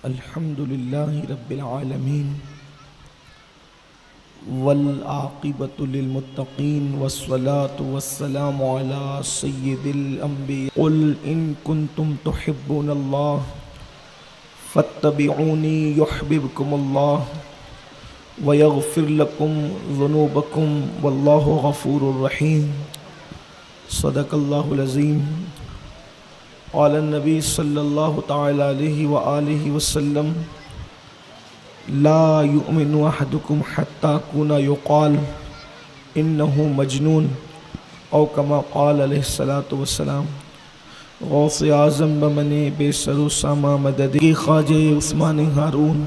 الحمد لله رب العالمين والعاقبة للمتقين والصلاة والسلام على سيد الأنبياء قل إن كنتم تحبون الله فاتبعوني يحببكم الله ويغفر لكم ذنوبكم والله غفور رحيم صدق الله العظيم قال النبي صلى الله تعالى عليه وآله وسلم لا يؤمن أحدكم حتى يكون يقال إنه مجنون أو كما قال عليه الصلاة والسلام غوث اعظم بمنی بے سر و ساما مدد خواجہ عثمان ہارون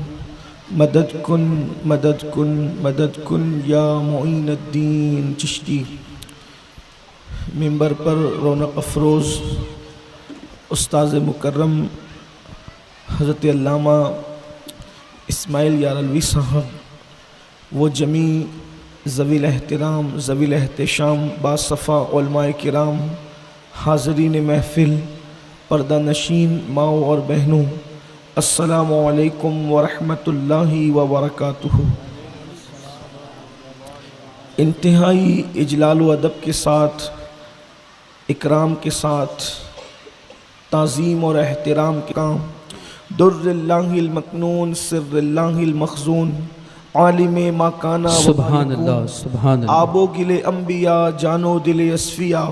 مدد کن مدد کن مدد کن یا معین الدین چشتی۔ ممبر پر رونق افروز استاذ مکرم حضرت علامہ اسماعیل یارلوی صاحب، وہ جمیع ذوی الاحترام ذوی الاحتشام باصفا علماء کرام، حاضرین محفل، پردہ نشین ماؤں اور بہنوں، السلام علیکم ورحمۃ اللہ وبرکاتہ۔ انتہائی اجلال و ادب کے ساتھ، اکرام کے ساتھ، تعظیم اور احترام کے کام، در اللہ المکنون سر اللہ المخزون، عالم ما کانا سبحان اللہ سبحان اللہ، آب و گل انبیاء جانو دل اصفیاء،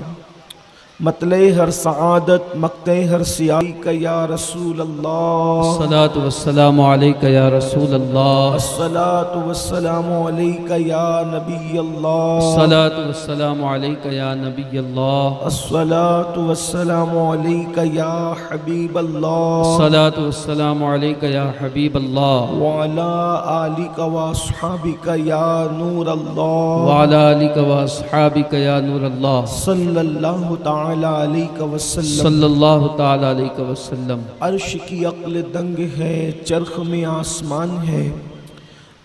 مطلع ہر سعادت مقطع ہر سیائی کا یا رسول اللہ، الصلاۃ والسلام علیک یا رسول اللہ، الصلاۃ والسلام علیک یا نبی اللہ، الصلاۃ والسلام علیک یا نبی اللہ، الصلاۃ والسلام علیک یا حبیب اللہ، الصلاۃ والسلام علیک یا حبیب اللہ، وعلی آلک واصحابک یا نور اللہ، وعلی آلک واصحابک یا نور اللہ، صلی اللہ تعالی علیہ وسلم۔ صلی اللہ تعالی علیہ وسلم۔ عرش کی عقل دنگ ہے چرخ میں آسمان ہے،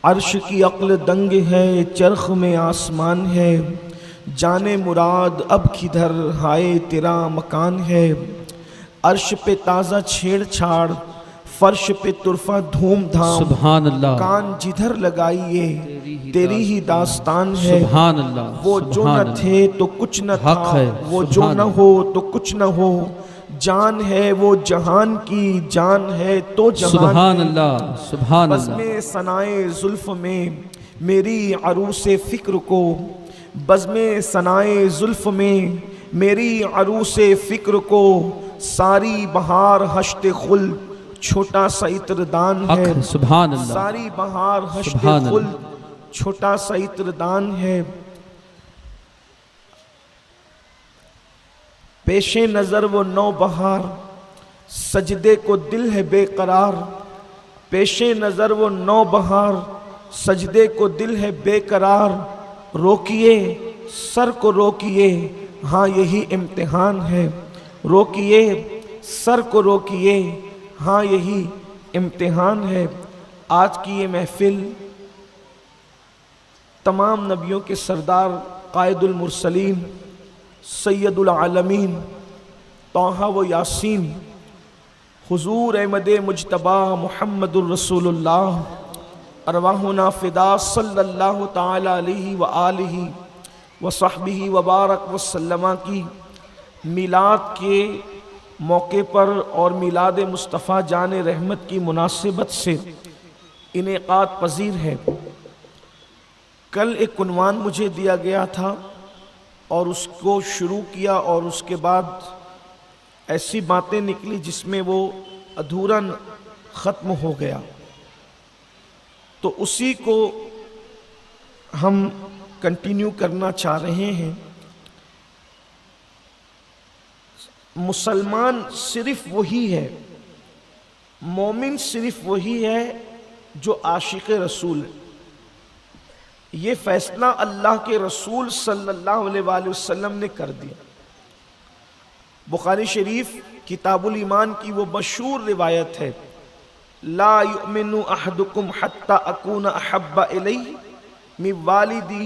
عرش کی عقل دنگ ہے چرخ میں آسمان ہے، جانے مراد اب کدھر ہائے تیرا مکان ہے، عرش پہ تازہ چھیڑ چھاڑ فرش پہ طرفہ دھوم دھام، سبحان اللہ، کان جدھر لگائیے تیری ہی داستان ہے، سبحان اللہ، وہ جو نہ تھے تو کچھ نہ حق تھا، ہے، وہ جو سبحان نہ ہو تو کچھ نہ ہو، جان ہے وہ جہان کی، جان ہے تو جہان سبحان ہے، اللہ سبحان بزم اللہ، ثنائے زلف میں میری عروس فکر کو، بزم ثنائے زلف میں میری عروس فکر کو، ساری بہار ہشت خلد چھوٹا سا عطردان ہے، حق، سبحان اللہ، ساری بہار ہشت سبحان اللہ، خلد چھوٹا سا عطردان ہے، پیش نظر وہ نو بہار سجدے کو دل ہے بے قرار، پیش نظر وہ نو بہار سجدے کو دل ہے بے قرار، روکیے سر کو روکیے ہاں یہی امتحان ہے، روکیے سر کو روکیے ہاں یہی امتحان ہے۔ آج کی یہ محفل تمام نبیوں کے سردار قائد المرسلین سید العالمین طٰہٰ و یاسین حضور احمد مجتبی محمد الرسول اللہ ارواحنا فدا صلی اللہ تعالی علیہ وآلہ وصحبہ وبارک وسلم کی میلاد کے موقع پر اور میلاد مصطفیٰ جان رحمت کی مناسبت سے انعقاد پذیر ہے۔ کل ایک عنوان مجھے دیا گیا تھا اور اس کو شروع کیا اور اس کے بعد ایسی باتیں نکلی جس میں وہ ادھورا ختم ہو گیا، تو اسی کو ہم کنٹینیو کرنا چاہ رہے ہیں۔ مسلمان صرف وہی ہے، مومن صرف وہی ہے جو عاشق رسول ہے۔ یہ فیصلہ اللہ کے رسول صلی اللہ علیہ وآلہ وسلم نے کر دیا۔ بخاری شریف کتاب الایمان کی وہ مشہور روایت ہے، لا یؤمن احدکم حتی اکون احب الیہ من والدہ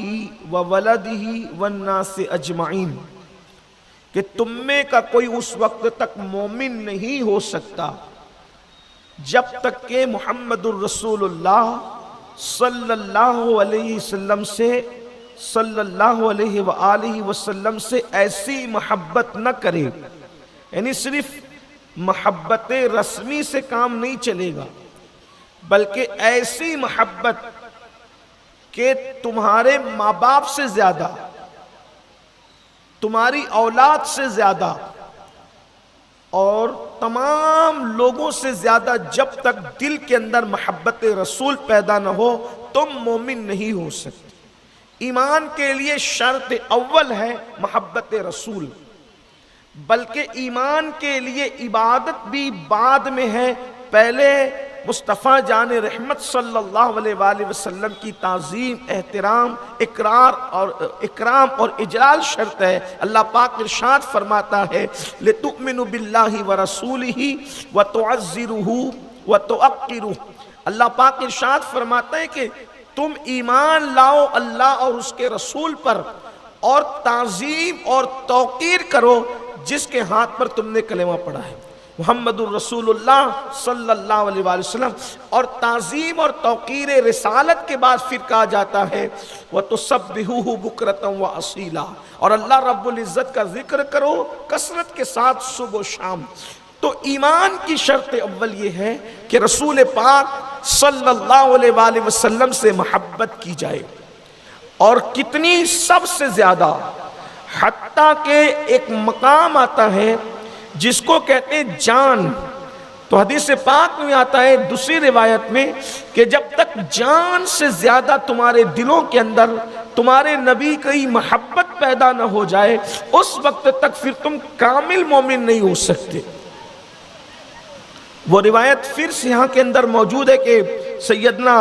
وولدہ والناس اجمعین، کہ تم میں کا کوئی اس وقت تک مومن نہیں ہو سکتا جب تک کہ محمد الرسول اللہ صلی اللہ علیہ وسلم سے صلی اللہ علیہ وآلہ وسلم سے ایسی محبت نہ کرے، یعنی صرف محبت رسمی سے کام نہیں چلے گا، بلکہ ایسی محبت کہ تمہارے ماں باپ سے زیادہ، تمہاری اولاد سے زیادہ اور تمام لوگوں سے زیادہ جب تک دل کے اندر محبت رسول پیدا نہ ہو تم مومن نہیں ہو سکتے۔ ایمان کے لیے شرط اول ہے محبت رسول، بلکہ ایمان کے لیے عبادت بھی بعد میں ہے، پہلے مصطفیٰ جان رحمت صلی اللہ علیہ وآلہ وسلم کی تعظیم، احترام، اکرام اور اجلال شرط ہے۔ اللہ پاک ارشاد فرماتا ہے لِتُؤْمِنُوا بِاللَّهِ وَرَسُولِهِ وَتُعَزِّرُوهُ وَتُوَقِّرُوهُ۔ اللہ پاک ارشاد فرماتا ہے کہ تم ایمان لاؤ اللہ اور اس کے رسول پر، اور تعظیم اور توقیر کرو جس کے ہاتھ پر تم نے کلمہ پڑھا ہے، محمد الرسول اللہ صلی اللہ علیہ وآلہ وسلم۔ اور تعظیم اور توقیر رسالت کے بعد پھر کہا جاتا ہے وَتُسَبِّحُوهُ بُكْرَةً وَأَصِيلًا، اور اللہ رب العزت کا ذکر کرو کثرت کے ساتھ صبح و شام۔ تو ایمان کی شرط اول یہ ہے کہ رسول پاک صلی اللہ علیہ وآلہ وسلم سے محبت کی جائے، اور کتنی؟ سب سے زیادہ، حتیٰ کہ ایک مقام آتا ہے جس کو کہتے ہیں جان۔ تو حدیث پاک میں آتا ہے دوسری روایت میں کہ جب تک جان سے زیادہ تمہارے دلوں کے اندر تمہارے نبی کی محبت پیدا نہ ہو جائے اس وقت تک پھر تم کامل مومن نہیں ہو سکتے۔ وہ روایت پھر سے یہاں کے اندر موجود ہے کہ سیدنا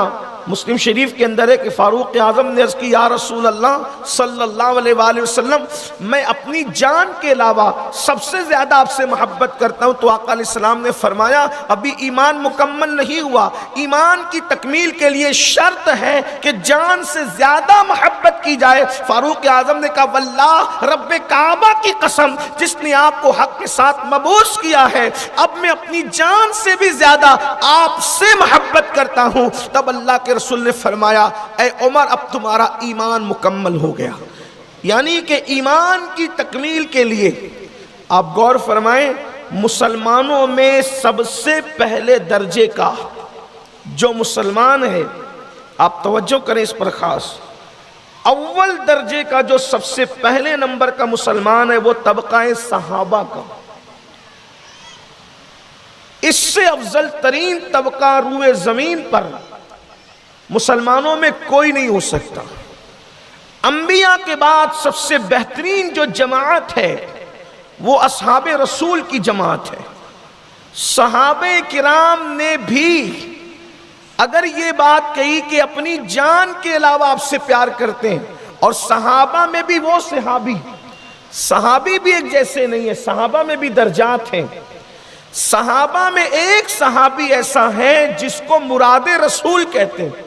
مسلم شریف کے اندر ہے کہ فاروق اعظم نے عرض کی یا رسول اللہ صلی اللہ علیہ وآلہ وسلم، میں اپنی جان کے علاوہ سب سے زیادہ آپ سے محبت کرتا ہوں۔ تو آقا علیہ السلام نے فرمایا ابھی ایمان مکمل نہیں ہوا، ایمان کی تکمیل کے لیے شرط ہے کہ جان سے زیادہ محبت کی جائے۔ فاروق اعظم نے کہا واللہ رب کعبہ کی قسم جس نے آپ کو حق کے ساتھ مبعوث کیا ہے، اب میں اپنی جان سے بھی زیادہ آپ سے محبت کرتا ہوں۔ تب اللہ کے رسول نے فرمایا اے عمر اب تمہارا ایمان مکمل ہو گیا۔ یعنی کہ ایمان کی تکمیل کے لیے آپ غور فرمائیں، مسلمانوں میں سب سے پہلے درجے کا جو مسلمان ہے، آپ توجہ کریں اس پر خاص، اول درجے کا جو سب سے پہلے نمبر کا مسلمان ہے وہ طبقہ صحابہ کا۔ اس سے افضل ترین طبقہ روئے زمین پر مسلمانوں میں کوئی نہیں ہو سکتا۔ انبیاء کے بعد سب سے بہترین جو جماعت ہے وہ اصحاب رسول کی جماعت ہے۔ صحابہ کرام نے بھی اگر یہ بات کہی کہ اپنی جان کے علاوہ آپ سے پیار کرتے ہیں، اور صحابہ میں بھی وہ صحابی بھی ایک جیسے نہیں ہے، صحابہ میں بھی درجات ہیں۔ صحابہ میں ایک صحابی ایسا ہے جس کو مراد رسول کہتے ہیں۔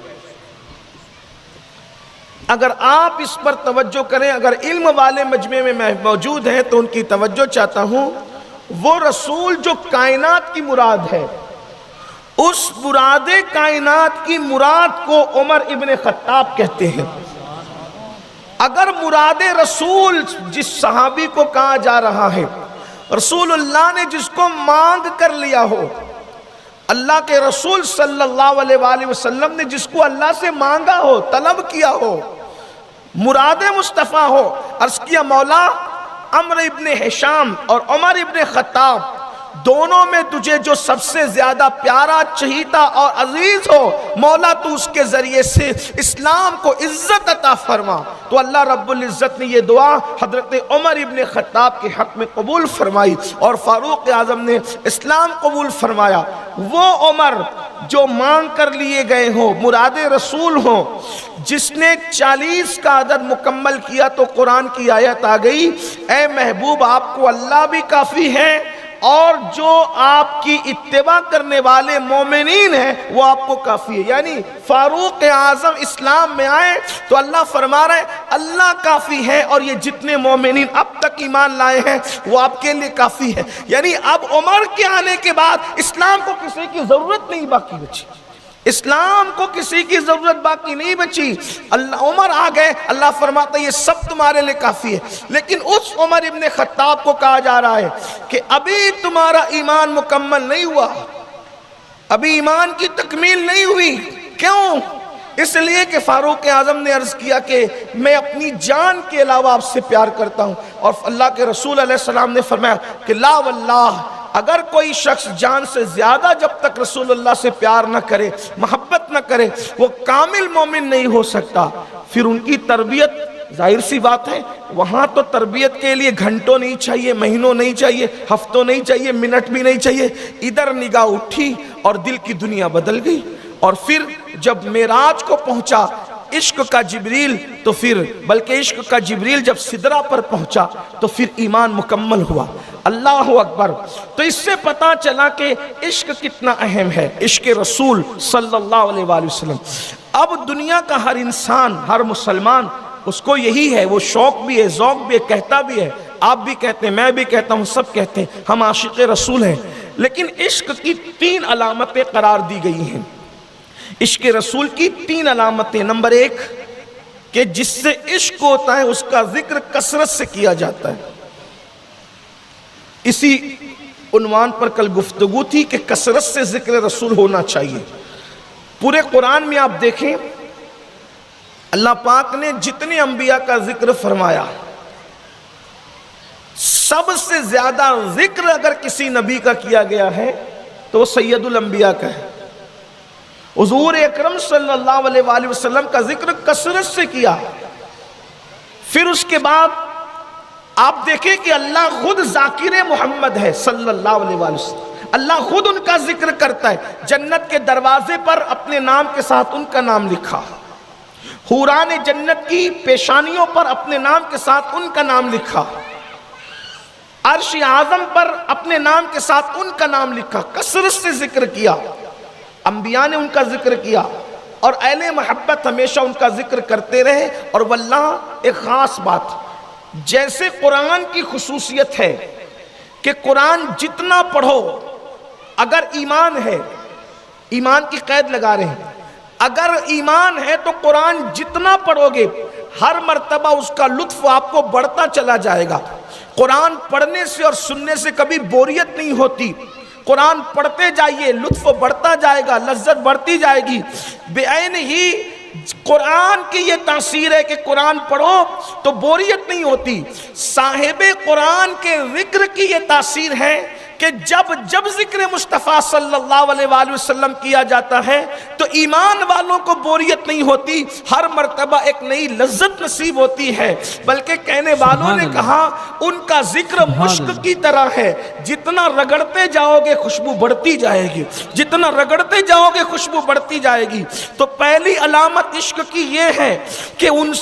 اگر آپ اس پر توجہ کریں، اگر علم والے مجمع میں موجود ہیں تو ان کی توجہ چاہتا ہوں، وہ رسول جو کائنات کی مراد ہے، اس مراد کائنات کی مراد کو عمر ابن خطاب کہتے ہیں۔ اگر مراد رسول جس صحابی کو کہا جا رہا ہے، رسول اللہ نے جس کو مانگ کر لیا ہو، اللہ کے رسول صلی اللہ علیہ وآلہ وسلم نے جس کو اللہ سے مانگا ہو، طلب کیا ہو، مراد مصطفیٰ ہو، عرض کیا مولا عمرو ابن ہشام اور عمر ابن خطاب دونوں میں تجھے جو سب سے زیادہ پیارا، چہیتا اور عزیز ہو، مولا تو اس کے ذریعے سے اسلام کو عزت عطا فرما۔ تو اللہ رب العزت نے یہ دعا حضرت عمر ابن خطاب کے حق میں قبول فرمائی، اور فاروق اعظم نے اسلام قبول فرمایا۔ وہ عمر جو مانگ کر لیے گئے ہوں، مراد رسول ہوں، جس نے 40 کا عدد مکمل کیا تو قرآن کی آیت آ گئی اے محبوب آپ کو اللہ بھی کافی ہے اور جو آپ کی اتباع کرنے والے مومنین ہیں وہ آپ کو کافی ہے۔ یعنی فاروق اعظم اسلام میں آئے تو اللہ فرما رہے ہیں اللہ کافی ہے، اور یہ جتنے مومنین اب تک ایمان لائے ہیں وہ آپ کے لیے کافی ہے۔ یعنی اب عمر کے آنے کے بعد اسلام کو کسی کی ضرورت نہیں باقی بچی، اسلام کو کسی کی ضرورت باقی نہیں بچی۔ اللہ عمر آ گئے، اللہ فرماتا ہے یہ سب تمہارے لیے کافی ہے۔ لیکن اس عمر ابن خطاب کو کہا جا رہا ہے کہ ابھی تمہارا ایمان مکمل نہیں ہوا، ابھی ایمان کی تکمیل نہیں ہوئی۔ کیوں؟ اس لیے کہ فاروق اعظم نے عرض کیا کہ میں اپنی جان کے علاوہ آپ سے پیار کرتا ہوں، اور اللہ کے رسول علیہ السلام نے فرمایا کہ لا واللہ، اگر کوئی شخص جان سے زیادہ جب تک رسول اللہ سے پیار نہ کرے، محبت نہ کرے، وہ کامل مومن نہیں ہو سکتا۔ پھر ان کی تربیت، ظاہر سی بات ہے وہاں تو تربیت کے لیے گھنٹوں نہیں چاہیے، مہینوں نہیں چاہیے، ہفتوں نہیں چاہیے، منٹ بھی نہیں چاہیے، ادھر نگاہ اٹھی اور دل کی دنیا بدل گئی۔ اور پھر جب معراج کو پہنچا عشق کا جبریل، تو پھر بلکہ عشق کا جبریل جب سدرہ پر پہنچا تو پھر ایمان مکمل ہوا۔ اللہ اکبر۔ تو اس سے پتا چلا کہ عشق کتنا اہم ہے، عشق رسول صلی اللہ علیہ وآلہ وسلم۔ اب دنیا کا ہر انسان، ہر مسلمان، اس کو یہی ہے، وہ شوق بھی ہے، ذوق بھی ہے، کہتا بھی ہے، آپ بھی کہتے ہیں، میں بھی کہتا ہوں، سب کہتے ہیں ہم عاشق رسول ہیں۔ لیکن عشق کی 3 علامتیں قرار دی گئی ہیں۔ عشق رسول کی 3 علامتیں۔ نمبر 1 کہ جس سے عشق ہوتا ہے اس کا ذکر کثرت سے کیا جاتا ہے۔ اسی عنوان پر کل گفتگو تھی کہ کثرت سے ذکر رسول ہونا چاہیے۔ پورے قرآن میں آپ دیکھیں اللہ پاک نے جتنے انبیاء کا ذکر فرمایا، سب سے زیادہ ذکر اگر کسی نبی کا کیا گیا ہے تو وہ سید الانبیاء کا ہے۔ حضور اکرم صلی اللہ علیہ وآلہ وسلم کا ذکر کثرت سے کیا۔ پھر اس کے بعد آپ دیکھیں کہ اللہ خود ذاکر محمد ہے صلی اللہ علیہ وآلہ وسلم، اللہ خود ان کا ذکر کرتا ہے۔ جنت کے دروازے پر اپنے نام کے ساتھ ان کا نام لکھا، حوران جنت کی پیشانیوں پر اپنے نام کے ساتھ ان کا نام لکھا، عرش اعظم پر اپنے نام کے ساتھ ان کا نام لکھا۔ کثرت سے ذکر کیا، انبیاء نے ان کا ذکر کیا، اور اہل محبت ہمیشہ ان کا ذکر کرتے رہے۔ اور واللہ ایک خاص بات، جیسے قرآن کی خصوصیت ہے کہ قرآن جتنا پڑھو، اگر ایمان ہے، ایمان کی قید لگا رہے ہیں، اگر ایمان ہے تو قرآن جتنا پڑھو گے ہر مرتبہ اس کا لطف آپ کو بڑھتا چلا جائے گا۔ قرآن پڑھنے سے اور سننے سے کبھی بوریت نہیں ہوتی، قرآن پڑھتے جائیے، لطف بڑھتا جائے گا، لذت بڑھتی جائے گی۔ بے عین ہی قرآن کی یہ تاثیر ہے کہ قرآن پڑھو تو بوریت نہیں ہوتی۔ صاحب قرآن کے ذکر کی یہ تاثیر ہے کہ جب ذکر مصطفیٰ صلی اللہ علیہ وآلہ وسلم کیا جاتا ہے تو ایمان والوں کو بوریت نہیں ہوتی، ہر مرتبہ ایک نئی لذت نصیب ہوتی ہے۔ بلکہ کہنے والوں نے کہا ان کا ذکر مشک کی طرح ہے، جتنا رگڑتے جاؤ گے خوشبو بڑھتی جائے گی، جتنا رگڑتے جاؤ گے خوشبو بڑھتی جائے گی۔ تو پہلی علامت عشق کی یہ ہے کہ ان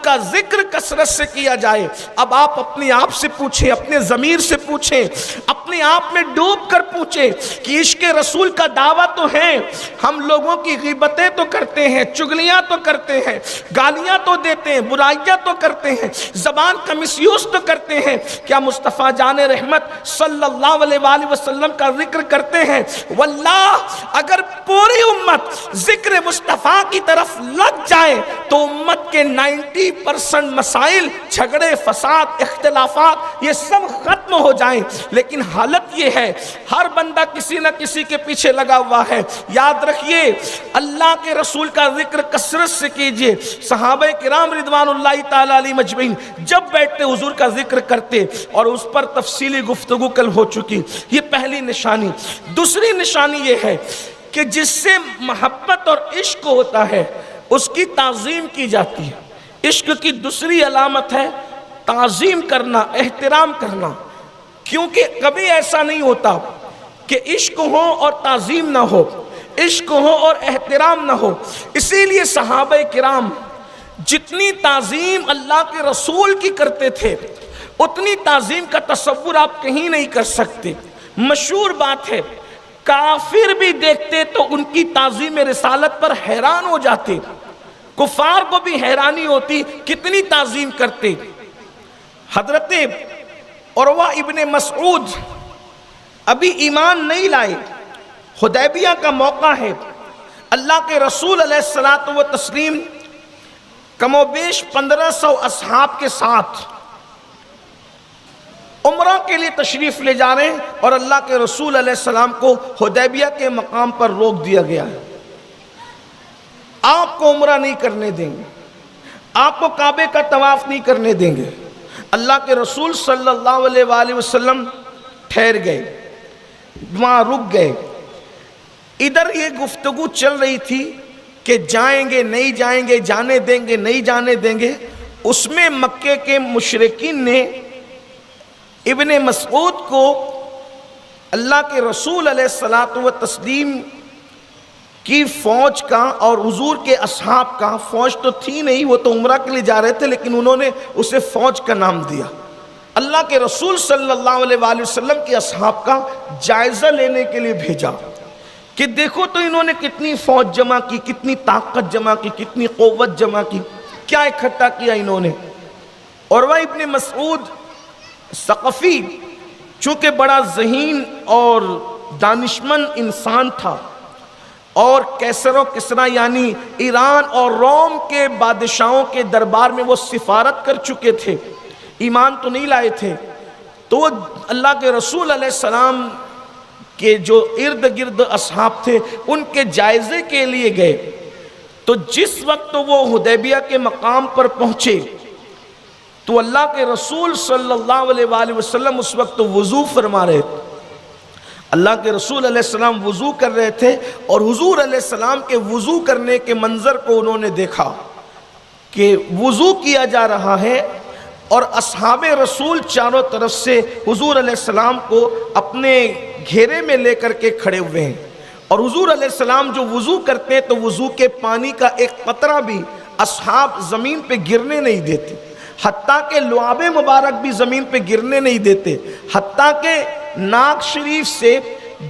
کا ذکر کثرت سے کیا جائے۔ اب آپ اپنے آپ سے پوچھیں، اپنے ضمیر سے پوچھیں، اپنے آپ میں ڈوب کر پوچھیں کہ عشق رسول کا دعویٰ تو ہے، ہم لوگوں کی غیبتیں تو کرتے ہیں، چگلیاں تو کرتے ہیں، گالیاں تو دیتے ہیں، برائیاں تو کرتے ہیں، زبان کا مس یوز تو کرتے ہیں، کیا مصطفیٰ جان رحمت صلی اللہ علیہ وآلہ وسلم کا ذکر کرتے ہیں؟ واللہ اگر پوری امت ذکر مصطفیٰ کی طرف لگ جائے تو امت کے 90% مسائل، جھگڑے، فساد، اختلافات یہ سب ختم ہو جائیں۔ لیکن حالت یہ ہے ہر بندہ کسی نہ کسی کے پیچھے لگا ہوا ہے۔ یاد رکھیے اللہ کے رسول کا ذکر کثرت سے کیجئے۔ صحابہ کرام رضوان اللہ تعالی علیہم اجمعین جب بیٹھتے حضور کا ذکر کرتے، اور اس پر تفصیلی گفتگو کل ہو چکی۔ یہ پہلی نشانی۔ دوسری نشانی یہ ہے کہ جس سے محبت اور عشق ہوتا ہے اس کی تعظیم کی جاتی ہے۔ عشق کی دوسری علامت ہے تعظیم کرنا، احترام کرنا۔ کیونکہ کبھی ایسا نہیں ہوتا کہ عشق ہو اور تعظیم نہ ہو، عشق ہو اور احترام نہ ہو۔ اسی لیے صحابہ کرام جتنی تعظیم اللہ کے رسول کی کرتے تھے اتنی تعظیم کا تصور آپ کہیں نہیں کر سکتے۔ مشہور بات ہے، کافر بھی دیکھتے تو ان کی تعظیم رسالت پر حیران ہو جاتے۔ کفار کو بھی حیرانی ہوتی کتنی تعظیم کرتے۔ حضرت عروہ ابن مسعود ابھی ایمان نہیں لائے، حدیبیہ کا موقع ہے، اللہ کے رسول علیہ الصلوۃ والتسلیم کم و بیش 1500 اصحاب کے ساتھ عمرہ کے لیے تشریف لے جا رہے ہیں، اور اللہ کے رسول علیہ السلام کو حدیبیہ کے مقام پر روک دیا گیا ہے۔ آپ کو عمرہ نہیں کرنے دیں گے، آپ کو کعبے کا طواف نہیں کرنے دیں گے۔ اللہ کے رسول صلی اللہ علیہ وآلہ وسلم ٹھہر گئے، وہاں رک گئے۔ ادھر یہ گفتگو چل رہی تھی کہ جائیں گے نہیں جائیں گے، جانے دیں گے نہیں جانے دیں گے۔ اس میں مکے کے مشرکین نے ابن مسعود کو اللہ کے رسول علیہ الصلوۃ والتسلیم کی فوج کا اور حضور کے اصحاب کا، فوج تو تھی نہیں، وہ تو عمرہ کے لیے جا رہے تھے، لیکن انہوں نے اسے فوج کا نام دیا۔ اللہ کے رسول صلی اللہ علیہ وآلہ وسلم کے اصحاب کا جائزہ لینے کے لیے بھیجا کہ دیکھو تو انہوں نے کتنی فوج جمع کی، کتنی طاقت جمع کی، کتنی قوت جمع کی، کیا اکٹھا کیا انہوں نے۔ عروہ ابن مسعود ثقفی چونکہ بڑا ذہین اور دانشمند انسان تھا، اور کیسر و کسرا یعنی ایران اور روم کے بادشاہوں کے دربار میں وہ سفارت کر چکے تھے، ایمان تو نہیں لائے تھے، تو وہ اللہ کے رسول علیہ السلام کے جو ارد گرد اصحاب تھے ان کے جائزے کے لیے گئے۔ تو جس وقت وہ حدیبیہ کے مقام پر پہنچے تو اللہ کے رسول صلی اللہ علیہ وآلہ وسلم اس وقت وضو فرما رہے تھے۔ اللہ کے رسول علیہ السلام وضو کر رہے تھے، اور حضور علیہ السلام کے وضو کرنے کے منظر کو انہوں نے دیکھا کہ وضو کیا جا رہا ہے، اور اصحاب رسول چاروں طرف سے حضور علیہ السلام کو اپنے گھیرے میں لے کر کے کھڑے ہوئے ہیں، اور حضور علیہ السلام جو وضو کرتے ہیں تو وضو کے پانی کا ایک قطرہ بھی اصحاب زمین پہ گرنے نہیں دیتے، حتیٰ کہ لعاب مبارک بھی زمین پہ گرنے نہیں دیتے، حتیٰ کہ ناک شریف سے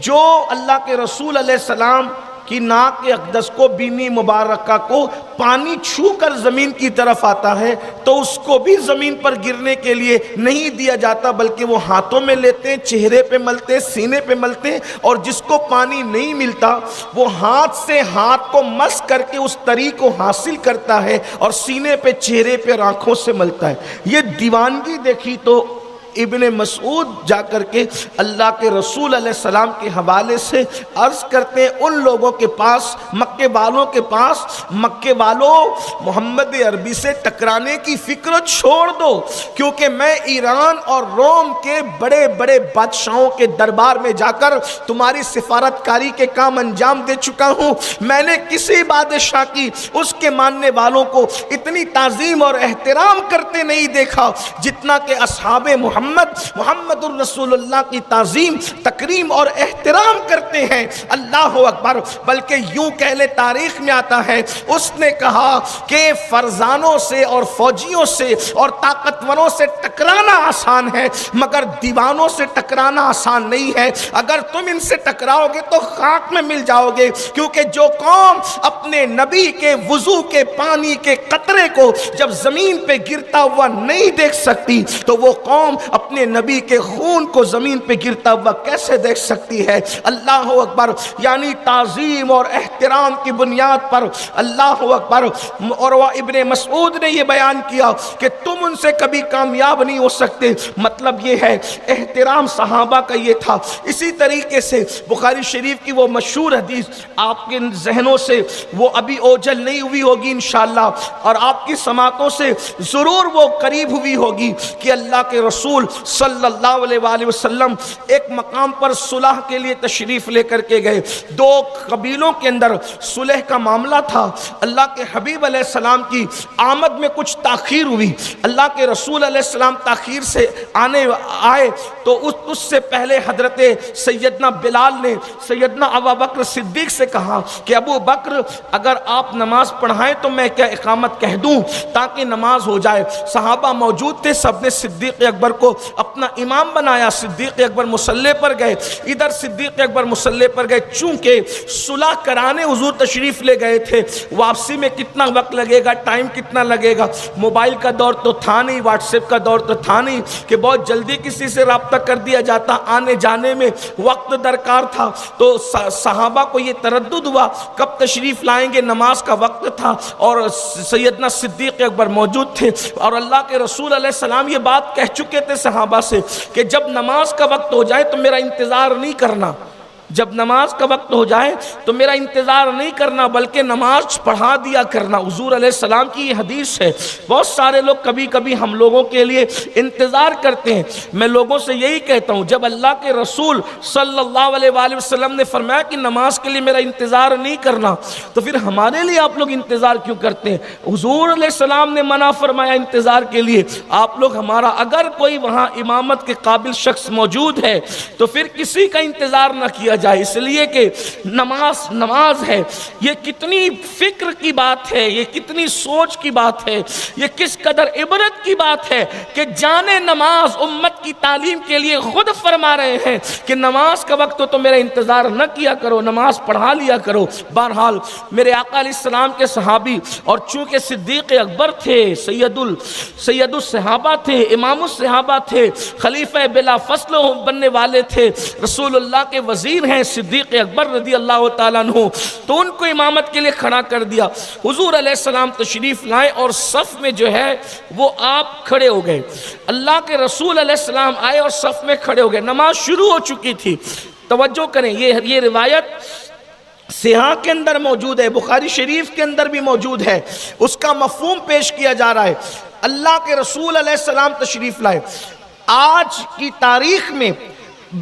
جو اللہ کے رسول علیہ السلام کی ناک کے اقدس کو، بینی مبارکہ کو پانی چھو کر زمین کی طرف آتا ہے تو اس کو بھی زمین پر گرنے کے لیے نہیں دیا جاتا، بلکہ وہ ہاتھوں میں لیتے ہیں، چہرے پہ ملتے ہیں، سینے پہ ملتے ہیں، اور جس کو پانی نہیں ملتا وہ ہاتھ سے ہاتھ کو مس کر کے اس طری کو حاصل کرتا ہے اور سینے پہ، چہرے پہ، آنکھوں سے ملتا ہے۔ یہ دیوانگی دیکھی تو ابن مسعود جا کر کے اللہ کے رسول علیہ السلام کے حوالے سے عرض کرتے ہیں ان لوگوں کے پاس، مکے والوں کے پاس، مکے والوں محمد عربی سے ٹکرانے کی فکر چھوڑ دو، کیونکہ میں ایران اور روم کے بڑے بڑے بادشاہوں کے دربار میں جا کر تمہاری سفارتکاری کے کام انجام دے چکا ہوں۔ میں نے کسی بادشاہ کی، اس کے ماننے والوں کو اتنی تعظیم اور احترام کرتے نہیں دیکھا جتنا کہ اصحاب محمد الرسول اللہ کی تعظیم، تکریم اور احترام کرتے ہیں۔ اللہ اکبر۔ بلکہ یوں کہہ لے، تاریخ میں آتا ہے اس نے کہا کہ فرزانوں سے اور فوجیوں سے اور طاقتوروں سے ٹکرانا آسان ہے، مگر دیوانوں سے ٹکرانا آسان نہیں ہے۔ اگر تم ان سے ٹکراؤ گے تو خاک میں مل جاؤ گے، کیونکہ جو قوم اپنے نبی کے وضو کے پانی کے قطرے کو جب زمین پہ گرتا ہوا نہیں دیکھ سکتی تو وہ قوم اپنے نبی کے خون کو زمین پہ گرتا ہوا کیسے دیکھ سکتی ہے؟ اللہ اکبر۔ یعنی تعظیم اور احترام کی بنیاد پر اللہ اکبر۔ عروہ ابن مسعود نے یہ بیان کیا کہ تم ان سے کبھی کامیاب نہیں ہو سکتے، مطلب یہ ہے احترام صحابہ کا یہ تھا۔ اسی طریقے سے بخاری شریف کی وہ مشہور حدیث آپ کے ذہنوں سے وہ ابھی اوجھل نہیں ہوئی ہوگی انشاءاللہ، اور آپ کی سماعتوں سے ضرور وہ قریب ہوئی ہوگی کہ اللہ کے رسول صلی اللہ علیہ وآلہ وسلم ایک مقام پر صلح کے لیے تشریف لے کر کے گئے۔ دو قبیلوں کے اندر صلح کا معاملہ تھا۔ اللہ کے حبیب علیہ السلام کی آمد میں کچھ تاخیر ہوئی، اللہ کے رسول علیہ السلام تاخیر سے آئے تو اس سے پہلے حضرت سیدنا بلال نے سیدنا ابو بکر صدیق سے کہا کہ ابو بکر اگر آپ نماز پڑھائیں تو میں کیا اقامت کہہ دوں تاکہ نماز ہو جائے۔ صحابہ موجود تھے، سب نے صدیق اکبر کو کو اپنا امام بنایا، صدیق اکبر مصلی پر گئے، ادھر صدیق اکبر مصلی پر گئے، چونکہ صلح کرانے حضور تشریف لے گئے تھے، واپسی میں کتنا وقت لگے گا، ٹائم کتنا لگے گا، موبائل کا دور تو تھا نہیں، واٹس ایپ کا دور تو تھا نہیں کہ بہت جلدی کسی سے رابطہ کر دیا جاتا، آنے جانے میں وقت درکار تھا، تو صحابہ کو یہ تردد ہوا کب تشریف لائیں گے، نماز کا وقت تھا اور سیدنا صدیق اکبر موجود تھے، اور اللہ کے رسول علیہ السلام یہ بات کہہ چکے تھے صحابہ سے کہ جب نماز کا وقت ہو جائے تو میرا انتظار نہیں کرنا، جب نماز کا وقت ہو جائے تو میرا انتظار نہیں کرنا بلکہ نماز پڑھا دیا کرنا۔ حضور علیہ السلام کی یہ حدیث ہے۔ بہت سارے لوگ کبھی کبھی ہم لوگوں کے لیے انتظار کرتے ہیں، میں لوگوں سے یہی کہتا ہوں جب اللہ کے رسول صلی اللہ علیہ وآلہ وسلم نے فرمایا کہ نماز کے لیے میرا انتظار نہیں کرنا تو پھر ہمارے لیے آپ لوگ انتظار کیوں کرتے ہیں؟ حضور علیہ السلام نے منع فرمایا انتظار کے لیے، آپ لوگ ہمارا اگر کوئی وہاں امامت کے قابل شخص موجود ہے تو پھر کسی کا انتظار نہ کیا جائے، اس لیے کہ نماز ہے، یہ کتنی فکر کی بات ہے، یہ کتنی سوچ کی بات ہے، یہ کس قدر عبرت کی بات ہے کہ جانے نماز امت کی تعلیم کے لیے خود فرما رہے ہیں کہ نماز کا وقت ہو تو میرا انتظار نہ کیا کرو، نماز پڑھا لیا کرو۔ بہرحال میرے آقا علیہ السلام کے صحابی اور چونکہ صدیق اکبر تھے، سید الصحابہ تھے، امام الصحابہ تھے، خلیفہ بلا فصل بننے والے تھے، رسول اللہ کے وزیر ہیں صدیق اکبر رضی اللہ تعالیٰ عنہ، تو ان کو امامت کے لیے کھڑا کر دیا۔ حضور علیہ السلام تشریف لائے اور صف میں جو ہے وہ آپ کھڑے ہو گئے، اللہ کے رسول علیہ السلام آئے اور صف میں کھڑے ہو گئے، نماز شروع ہو چکی تھی۔ توجہ کریں، یہ روایت صحاح کے اندر موجود ہے، بخاری شریف کے اندر بھی موجود ہے، اس کا مفہوم پیش کیا جا رہا ہے۔ اللہ کے رسول علیہ السلام تشریف لائے، آج کی تاریخ میں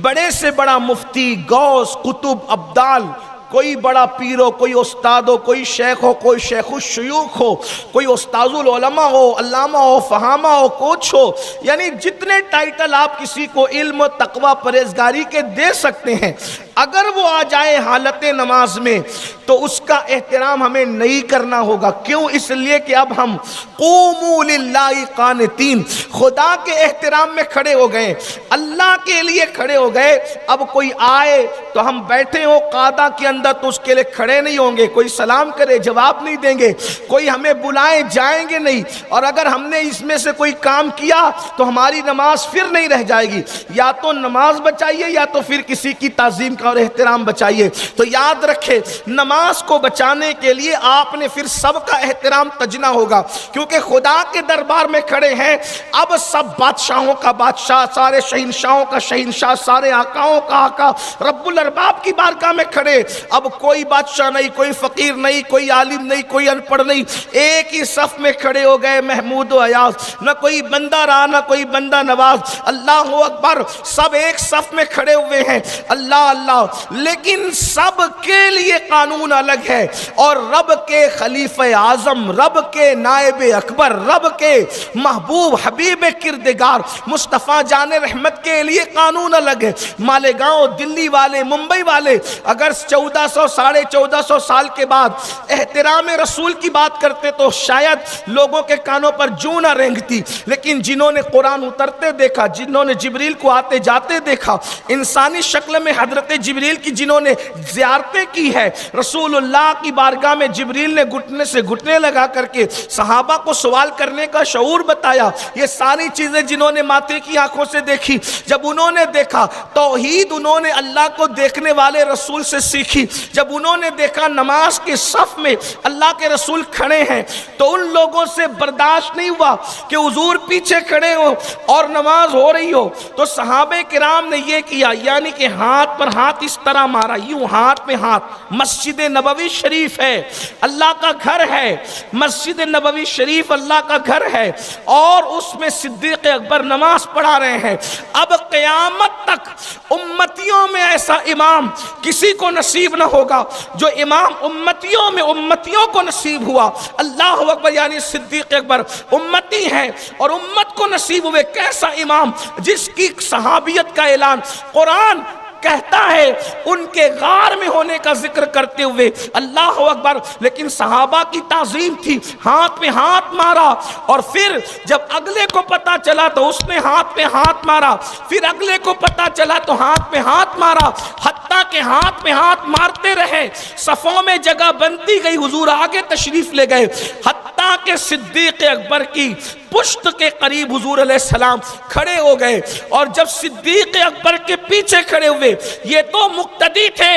بڑے سے بڑا مفتی، غوث، قطب، ابدال، کوئی بڑا پیر ہو، کوئی استاد ہو، کوئی شیخ ہو، کوئی شیخ الشیوخ ہو، کوئی استاذ العلماء ہو، علامہ ہو، فہامہ ہو، کوچ ہو، یعنی جتنے ٹائٹل آپ کسی کو علم و تقوی پرہیزگاری کے دے سکتے ہیں، اگر وہ آ جائے حالت نماز میں تو اس کا احترام ہمیں نہیں کرنا ہوگا۔ کیوں؟ اس لیے کہ اب ہم قوموا للہ قانتین، خدا کے احترام میں کھڑے ہو گئے، اللہ کے لیے کھڑے ہو گئے۔ اب کوئی آئے تو ہم بیٹھے ہو قعدہ کے اندر تو اس کے لیے کھڑے نہیں ہوں گے، کوئی سلام کرے جواب نہیں دیں گے، کوئی ہمیں بلائے جائیں گے نہیں، اور اگر ہم نے اس میں سے کوئی کام کیا تو ہماری نماز پھر نہیں رہ جائے گی۔ یا تو نماز بچائیے یا تو پھر کسی کی تعظیم کا اور احترام بچائیے۔ تو یاد رکھے نماز کو بچانے کے لیے آپ نے پھر سب کا احترام تجنا ہوگا، کیونکہ خدا کے دربار میں کھڑے ہیں۔ اب سب بادشاہوں کا بادشاہ، سارے شہنشاہوں کا شہنشاہ، سارے آقاؤں کا آقا رب الارباب کی بارگاہ میں کھڑے۔ اب کوئی بادشاہ نہیں، کوئی فقیر نہیں، کوئی عالم نہیں، کوئی ان پڑھ نہیں، ایک ہی صف میں کھڑے ہو گئے محمود و ایاز، نہ کوئی بندہ رہا نہ کوئی بندہ نواز، اللہ اکبر، سب ایک صف میں کھڑے ہوئے ہیں، اللہ اللہ۔ لیکن سب کے لیے قانون الگ ہے، اور رب کے خلیفہ اعظم، رب کے نائب اکبر، رب کے محبوب حبیب کردگار مصطفیٰ جان رحمت کے لیے قانون الگ ہے۔ مالیگاؤں، دلی والے، ممبئی والے اگر 1400 ساڑھے 1400 سال کے بعد احترام رسول کی بات کرتے تو شاید لوگوں کے کانوں پر جوں نہ رینگتی، لیکن جنہوں نے قرآن اترتے دیکھا، جنہوں نے جبریل کو آتے جاتے دیکھا، انسانی شکل میں حضرت جبریل کی جنہوں نے زیارتیں کی ہے، رسول اللہ کی بارگاہ میں جبریل نے گھٹنے سے گھٹنے لگا کر کے صحابہ کو سوال کرنے کا شعور بتایا، یہ ساری چیزیں جنہوں نے ماتے کی آنکھوں سے دیکھی، جب انہوں نے دیکھا توحید انہوں نے اللہ کو دیکھنے والے رسول سے سیکھی، جب انہوں نے دیکھا نماز کے صف میں اللہ کے رسول کھڑے ہیں تو ان لوگوں سے برداشت نہیں ہوا کہ حضور پیچھے کھڑے ہو اور نماز ہو رہی ہو، تو صحابہ کرام نے یہ کیا، یعنی کہ ہاتھ پر ہاتھ اس طرح مارا، یوں ہاتھ میں ہاتھ۔ مسجد نبوی شریف ہے، اللہ کا گھر ہے، مسجد نبوی شریف اللہ کا گھر ہے، اور اس میں صدیق اکبر نماز پڑھا رہے ہیں۔ اب قیامت تک امتیوں میں ایسا امام کسی کو نصیب نہ ہوگا جو امام امتیوں میں امتیوں کو نصیب ہوا۔ اللہ اکبر، یعنی صدیق اکبر امتی ہیں اور امت کو نصیب ہوئے۔ کیسا امام جس کی صحابیت کا اعلان قرآن کہتا ہے ان کے غار میں ہونے کا ذکر کرتے ہوئے اللہ اکبر، لیکن صحابہ کی تعظیم تھی، ہاتھ میں ہاتھ مارا، اور پھر جب اگلے کو پتا چلا تو اس نے ہاتھ پہ ہاتھ مارا، پھر اگلے کو پتا چلا تو ہاتھ پہ ہاتھ مارا، حتیٰ کہ ہاتھ میں ہاتھ مارتے رہے، صفوں میں جگہ بنتی گئی، حضور آگے تشریف لے گئے، حتیٰ کہ صدیق اکبر کی پشت کے قریب حضور علیہ السلام کھڑے ہو گئے، اور جب صدیق اکبر کے پیچھے کھڑے ہوئے، یہ تو مقتدی تھے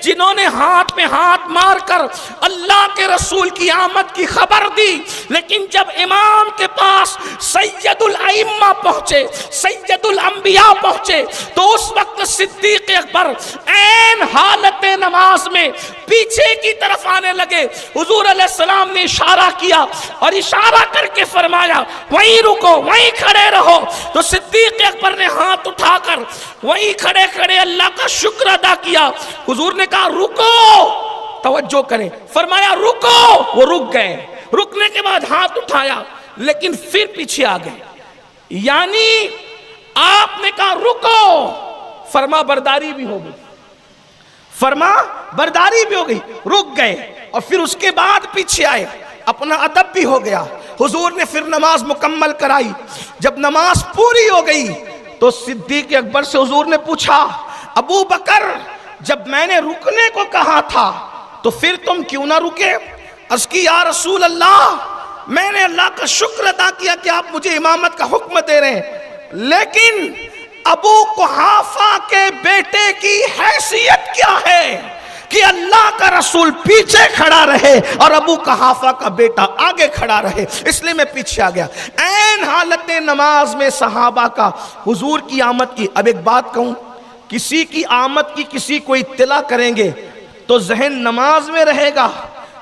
جنہوں نے ہاتھ میں ہاتھ مار کر اللہ کے رسول کی آمد کی خبر دی، لیکن جب امام کے پاس سید الائمہ پہنچے، سید الانبیاء پہنچے، تو اس وقت صدیق اکبر عین حالت نماز میں پیچھے کی طرف آنے لگے۔ حضور علیہ السلام نے اشارہ کیا اور اشارہ کر کے فرمایا وہیں رکو، وہیں کھڑے رہو، تو صدیق اکبر نے ہاتھ اٹھا کر وہیں کھڑے کھڑے اللہ کا شکر ادا کیا۔ حضور نے کہا رکو، توجہ کریں، فرمایا رکو، وہ رک گئے، رکنے کے بعد ہاتھ اٹھایا لیکن پھر پیچھے آ گئے، یعنی آپ نے کہا رکو، فرما برداری بھی ہو گئی، فرما برداری بھی ہو گئی، رک گئے، اور پھر اس کے بعد پیچھے آئے، اپنا ادب بھی ہو گیا۔ حضور نے پھر نماز مکمل کرائی، جب نماز پوری ہو گئی تو صدیق اکبر سے حضور نے پوچھا ابو بکر جب میں نے رکنے کو کہا تھا تو پھر تم کیوں نہ رکے؟ عرض کی یا رسول اللہ میں نے اللہ کا شکر ادا کیا کہ آپ مجھے امامت کا حکم دے رہے ہیں، لیکن ابو قحافہ کے بیٹے کی حیثیت کیا ہے کہ اللہ کا رسول پیچھے کھڑا رہے اور ابو قحافہ کا بیٹا آگے کھڑا رہے، اس لیے میں پیچھے آ گیا۔ عین حالت نماز میں صحابہ کا حضور کی آمد کی، اب ایک بات کہوں، کسی کی آمد کی کسی کو اطلاع کریں گے تو ذہن نماز میں رہے گا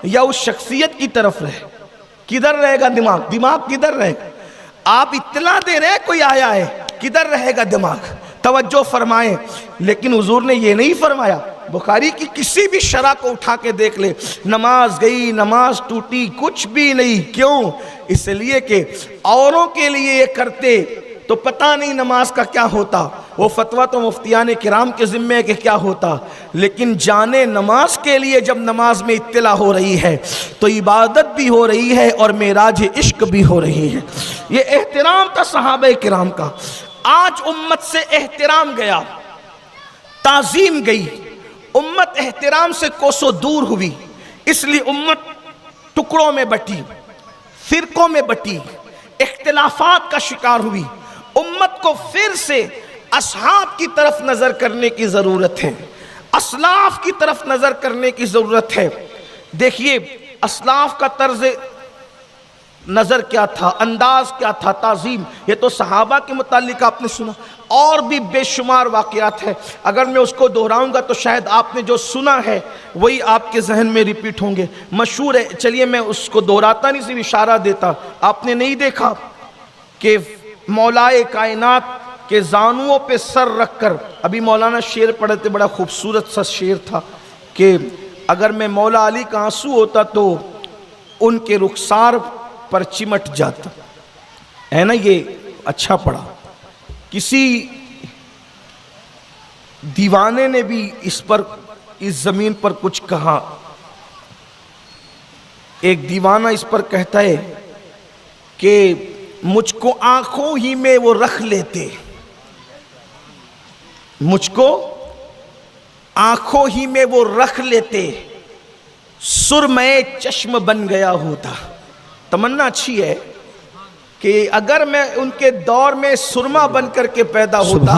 یا اس شخصیت کی طرف رہے؟ کدھر رہے گا دماغ؟ دماغ کدھر رہے گا؟ آپ اطلاع دے رہے ہیں کوئی آیا ہے، کدھر رہے گا دماغ؟ توجہ فرمائیں، لیکن حضور نے یہ نہیں فرمایا۔ بخاری کی کسی بھی شرح کو اٹھا کے دیکھ لے، نماز گئی، نماز ٹوٹی، کچھ بھی نہیں۔ کیوں؟ اس لیے کہ اوروں کے لیے یہ کرتے تو پتہ نہیں نماز کا کیا ہوتا، وہ فتویٰ تو مفتیان کرام کے ذمے ہے کہ کیا ہوتا، لیکن جانے نماز کے لیے جب نماز میں اطلاع ہو رہی ہے تو عبادت بھی ہو رہی ہے اور معراج عشق بھی ہو رہی ہے۔ یہ احترام تھا صحابہ کرام کا۔ آج امت سے احترام گیا، تعظیم گئی، امت احترام سے کوسوں دور ہوئی، اس لیے امت ٹکڑوں میں بٹی، فرقوں میں بٹی، اختلافات کا شکار ہوئی۔ امت کو پھر سے اصحاب کی طرف نظر کرنے کی ضرورت ہے، اسلاف کی طرف نظر کرنے کی ضرورت ہے۔ دیکھیے اسلاف کا طرز نظر کیا تھا، انداز کیا تھا، تعظیم، یہ تو صحابہ کے متعلق آپ نے سنا، اور بھی بے شمار واقعات ہیں، اگر میں اس کو دہراؤں گا تو شاید آپ نے جو سنا ہے وہی آپ کے ذہن میں ریپیٹ ہوں گے، مشہور ہے۔ چلیے میں اس کو دہراتا نہیں، صرف اشارہ دیتا۔ آپ نے نہیں دیکھا کہ مولائے کائنات کے زانوؤں پہ سر رکھ کر، ابھی مولانا شعر پڑھے تھے، بڑا خوبصورت سا شعر تھا کہ اگر میں مولا علی کا آنسو ہوتا تو ان کے رخسار پر چمٹ جاتا، ہے نا؟ یہ اچھا پڑھا۔ کسی دیوانے نے بھی اس زمین پر کچھ کہا، ایک دیوانہ اس پر کہتا ہے کہ مجھ کو آنکھوں ہی میں وہ رکھ لیتے، مجھ کو آنکھوں ہی میں وہ رکھ لیتے، سرمے چشم بن گیا ہوتا۔ تمنا اچھی ہے کہ اگر میں ان کے دور میں سرما بن کر کے پیدا ہوتا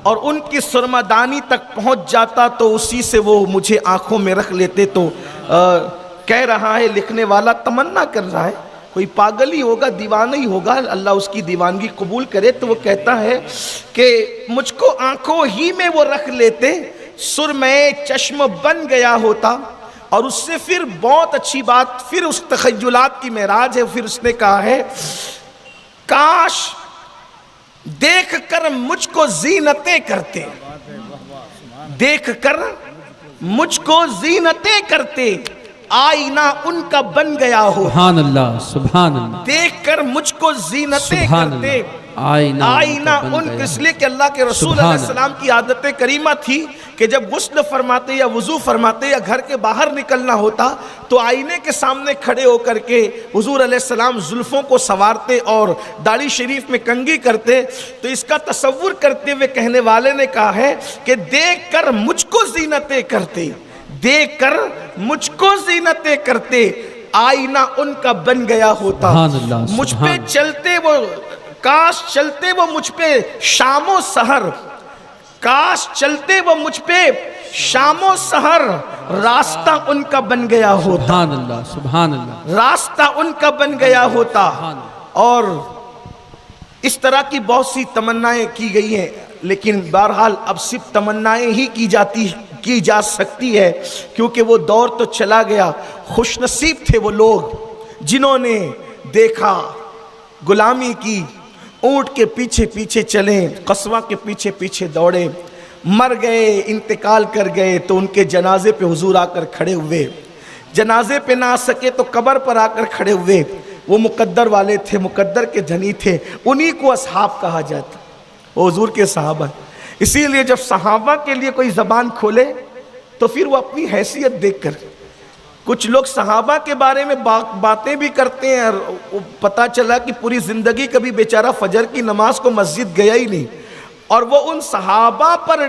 اور ان کی سرما دانی تک پہنچ جاتا تو اسی سے وہ مجھے آنکھوں میں رکھ لیتے۔ تو کہہ رہا ہے لکھنے والا، تمنا کر رہا ہے، کوئی پاگل ہی ہوگا، دیوانہ ہی ہوگا، اللہ اس کی دیوانگی قبول کرے، تو وہ کہتا ہے کہ مجھ کو آنکھوں ہی میں وہ رکھ لیتے، سرمے چشم بن گیا ہوتا۔ اور اس سے پھر بہت اچھی بات، پھر اس تخیلات کی معراج ہے، پھر اس نے کہا ہے کاش دیکھ کر مجھ کو زینتیں کرتے، دیکھ کر مجھ کو زینتیں کرتے، آئینہ ان کا بن گیا ہو۔ سبحان اللہ، سبحان اللہ۔ دیکھ کر مجھ کو زینتیں کرتے، آئینہ ان کے، اس لیے کہ اللہ کے رسول علیہ السلام کی عادت کریمہ تھی کہ جب غسل فرماتے یا وضو فرماتے یا گھر کے باہر نکلنا ہوتا تو آئینے کے سامنے کھڑے ہو کر کے حضور علیہ السلام زلفوں کو سنوارتے اور داڑھی شریف میں کنگھی کرتے. تو اس کا تصور کرتے ہوئے کہنے والے نے کہا ہے کہ دیکھ کر مجھ کو زینتیں کرتے، دیکھ کر مجھ کو زینتیں کرتے، آئینہ ان کا بن گیا ہوتا. مجھ پہ چلتے وہ، کاش چلتے وہ مجھ پہ شام و سحر، کاش چلتے وہ مجھ پہ شام و سحر، راستہ ان کا بن گیا ہوتا. سبحان اللہ، سبحان اللہ، راستہ ان کا بن گیا ہوتا. اور اس طرح کی بہت سی تمنائیں کی گئی ہیں، لیکن بہرحال اب صرف تمنائیں ہی کی جا سکتی ہے، کیونکہ وہ دور تو چلا گیا. خوش نصیب تھے وہ لوگ جنہوں نے دیکھا غلامی کی، اونٹ کے پیچھے پیچھے چلے، قصواں کے پیچھے پیچھے دوڑے، مر گئے، انتقال کر گئے تو ان کے جنازے پہ حضور آ کر کھڑے ہوئے. جنازے پہ نہ آ سکے تو قبر پر آ کر کھڑے ہوئے. وہ مقدر والے تھے، مقدر کے دھنی تھے، انہی کو اصحاب کہا جاتا، وہ حضور کے صحابہ. اسی لیے جب صحابہ کے لیے کوئی زبان کھولے تو پھر وہ اپنی حیثیت دیکھ کر، کچھ لوگ صحابہ کے بارے میں باتیں بھی کرتے ہیں اور پتہ چلا کہ پوری زندگی کبھی بیچارہ فجر کی نماز کو مسجد گیا ہی نہیں، اور وہ ان صحابہ پر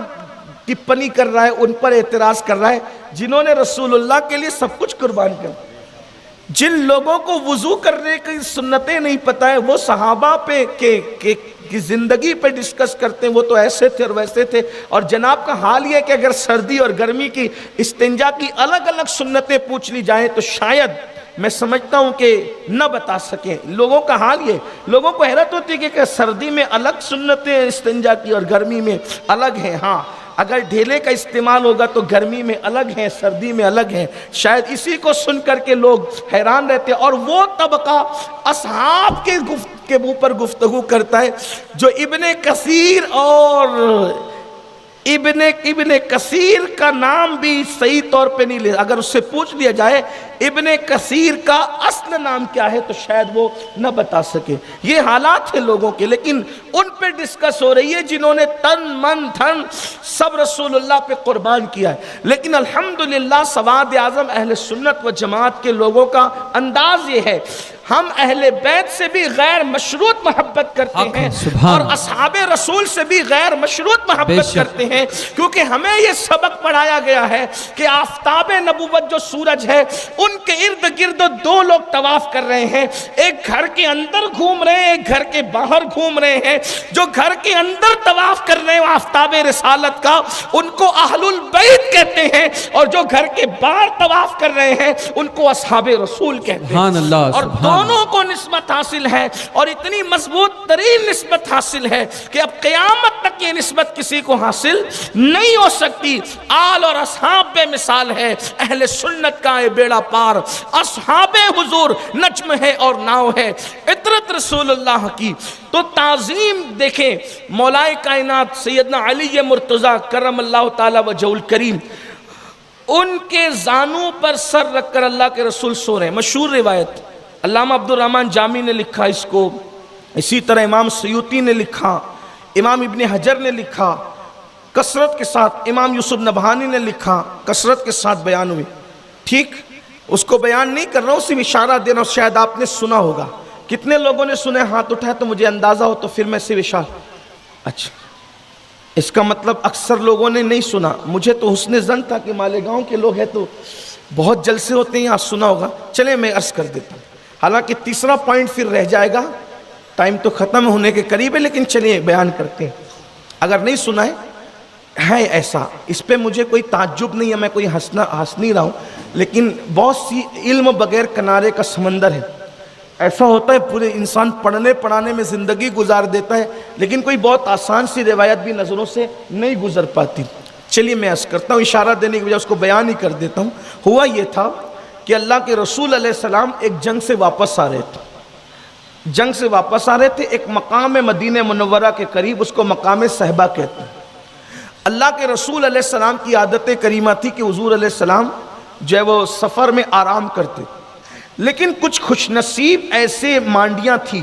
ٹپنی کر رہا ہے، ان پر اعتراض کر رہا ہے جنہوں نے رسول اللہ کے لیے سب کچھ قربان کر. جن لوگوں کو وضو کرنے کی سنتیں نہیں پتہ ہے وہ صحابہ پہ کی زندگی پہ ڈسکس کرتے ہیں، وہ تو ایسے تھے اور ویسے تھے. اور جناب کا حال یہ ہے کہ اگر سردی اور گرمی کی استنجا کی الگ الگ سنتیں پوچھ لی جائیں تو شاید میں سمجھتا ہوں کہ نہ بتا سکیں. لوگوں کا حال یہ، لوگوں کو حیرت ہوتی ہے کہ سردی میں الگ سنتیں استنجا کی اور گرمی میں الگ ہیں. ہاں، اگر ڈھیلے کا استعمال ہوگا تو گرمی میں الگ ہیں، سردی میں الگ ہیں. شاید اسی کو سن کر کے لوگ حیران رہتے ہیں. اور وہ طبقہ اصحاب کے اوپر گفتگو کرتا ہے جو ابن کثیر، اور ابن کثیر کا نام بھی صحیح طور پہ نہیں لے. اگر اس سے پوچھ لیا جائے ابن کثیر کا اصل نام کیا ہے تو شاید وہ نہ بتا سکے. یہ حالات ہیں لوگوں کے، لیکن ان پہ ڈسکس ہو رہی ہے جنہوں نے تن من دھن سب رسول اللہ پہ قربان کیا ہے. لیکن الحمدللہ سواد اعظم اہل سنت و جماعت کے لوگوں کا انداز یہ ہے، ہم اہل بیت سے بھی غیر مشروط محبت کرتے ہیں اور اصحاب رسول سے بھی غیر مشروط محبت کرتے ہیں، کیونکہ ہمیں یہ سبق پڑھایا گیا ہے کہ آفتاب نبوت جو سورج ہے ان کے ارد گرد دو لوگ طواف کر رہے ہیں. ایک گھر کے اندر گھوم رہے ہیں، ایک گھر کے باہر گھوم رہے ہیں. جو گھر کے اندر طواف کر رہے ہیں آفتاب رسالت کا، ان کو اہل البیت کہتے ہیں، اور جو گھر کے باہر طواف کر رہے ہیں ان کو اصحاب رسول کہتے ہیں. اور دونوں کو نسبت حاصل ہے، اور اتنی مضبوط ترین نسبت حاصل ہے کہ اب قیامت تک یہ نسبت کسی کو حاصل نہیں ہو سکتی. آل اور اصحاب بے مثال ہے، اہل سنت کا ہے بیڑا پار. اصحاب حضور نجم ہے اور ناؤ ہے. عطرت رسول اللہ کی تو تعظیم دیکھیں. مولائے کائنات سیدنا علی مرتضیٰ کرم اللہ تعالی وجہ الکریم، ان کے زانوں پر سر رکھ کر اللہ کے رسول سو رہے ہیں. مشہور روایت، علامہ عبد الرحمن جامی نے لکھا اس کو، اسی طرح امام سیوطی نے لکھا، امام ابن حجر نے لکھا کثرت کے ساتھ، امام یوسف نبہانی نے لکھا کثرت کے ساتھ بیان ہوئی. ٹھیک، اس کو بیان نہیں کر رہا ہوں، صرف اشارہ دے رہا ہوں. شاید آپ نے سنا ہوگا. کتنے لوگوں نے سنے؟ ہاتھ اٹھائے تو مجھے اندازہ ہو، تو پھر میں صرف اشارہ. اچھا، اس کا مطلب اکثر لوگوں نے نہیں سنا. مجھے تو حسن ظن تھا کہ مالیگاؤں کے لوگ ہیں تو بہت جلسے ہوتے ہیں، آپ سنا ہوگا. چلیں میں عرض کر دیتا ہوں. حالانکہ تیسرا پوائنٹ پھر رہ جائے گا، ٹائم تو ختم ہونے کے قریب ہے، لیکن چلیے بیان کرتے ہیں. اگر نہیں سنا ہے ایسا، اس پہ مجھے کوئی تعجب نہیں ہے، میں کوئی ہنس نہیں رہا ہوں، لیکن بہت سی علم بغیر کنارے کا سمندر ہے. ایسا ہوتا ہے پورے انسان پڑھنے پڑھانے میں زندگی گزار دیتا ہے، لیکن کوئی بہت آسان سی روایت بھی نظروں سے نہیں گزر پاتی. چلیے میں عرض کرتا ہوں، اشارہ دینے کی وجہ اس کو بیان ہی کر دیتا ہوں. ہوا یہ تھا کہ اللہ کے رسول علیہ السلام ایک جنگ سے واپس آ رہے تھے. ایک مقام مدینہ منورہ کے قریب، اس کو مقام صحبہ کہتے ہیں. اللہ کے رسول علیہ السلام کی عادت کریمہ تھی کہ حضور علیہ السلام جو ہے وہ سفر میں آرام کرتے، لیکن کچھ خوش نصیب ایسے مانڈیاں تھیں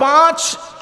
5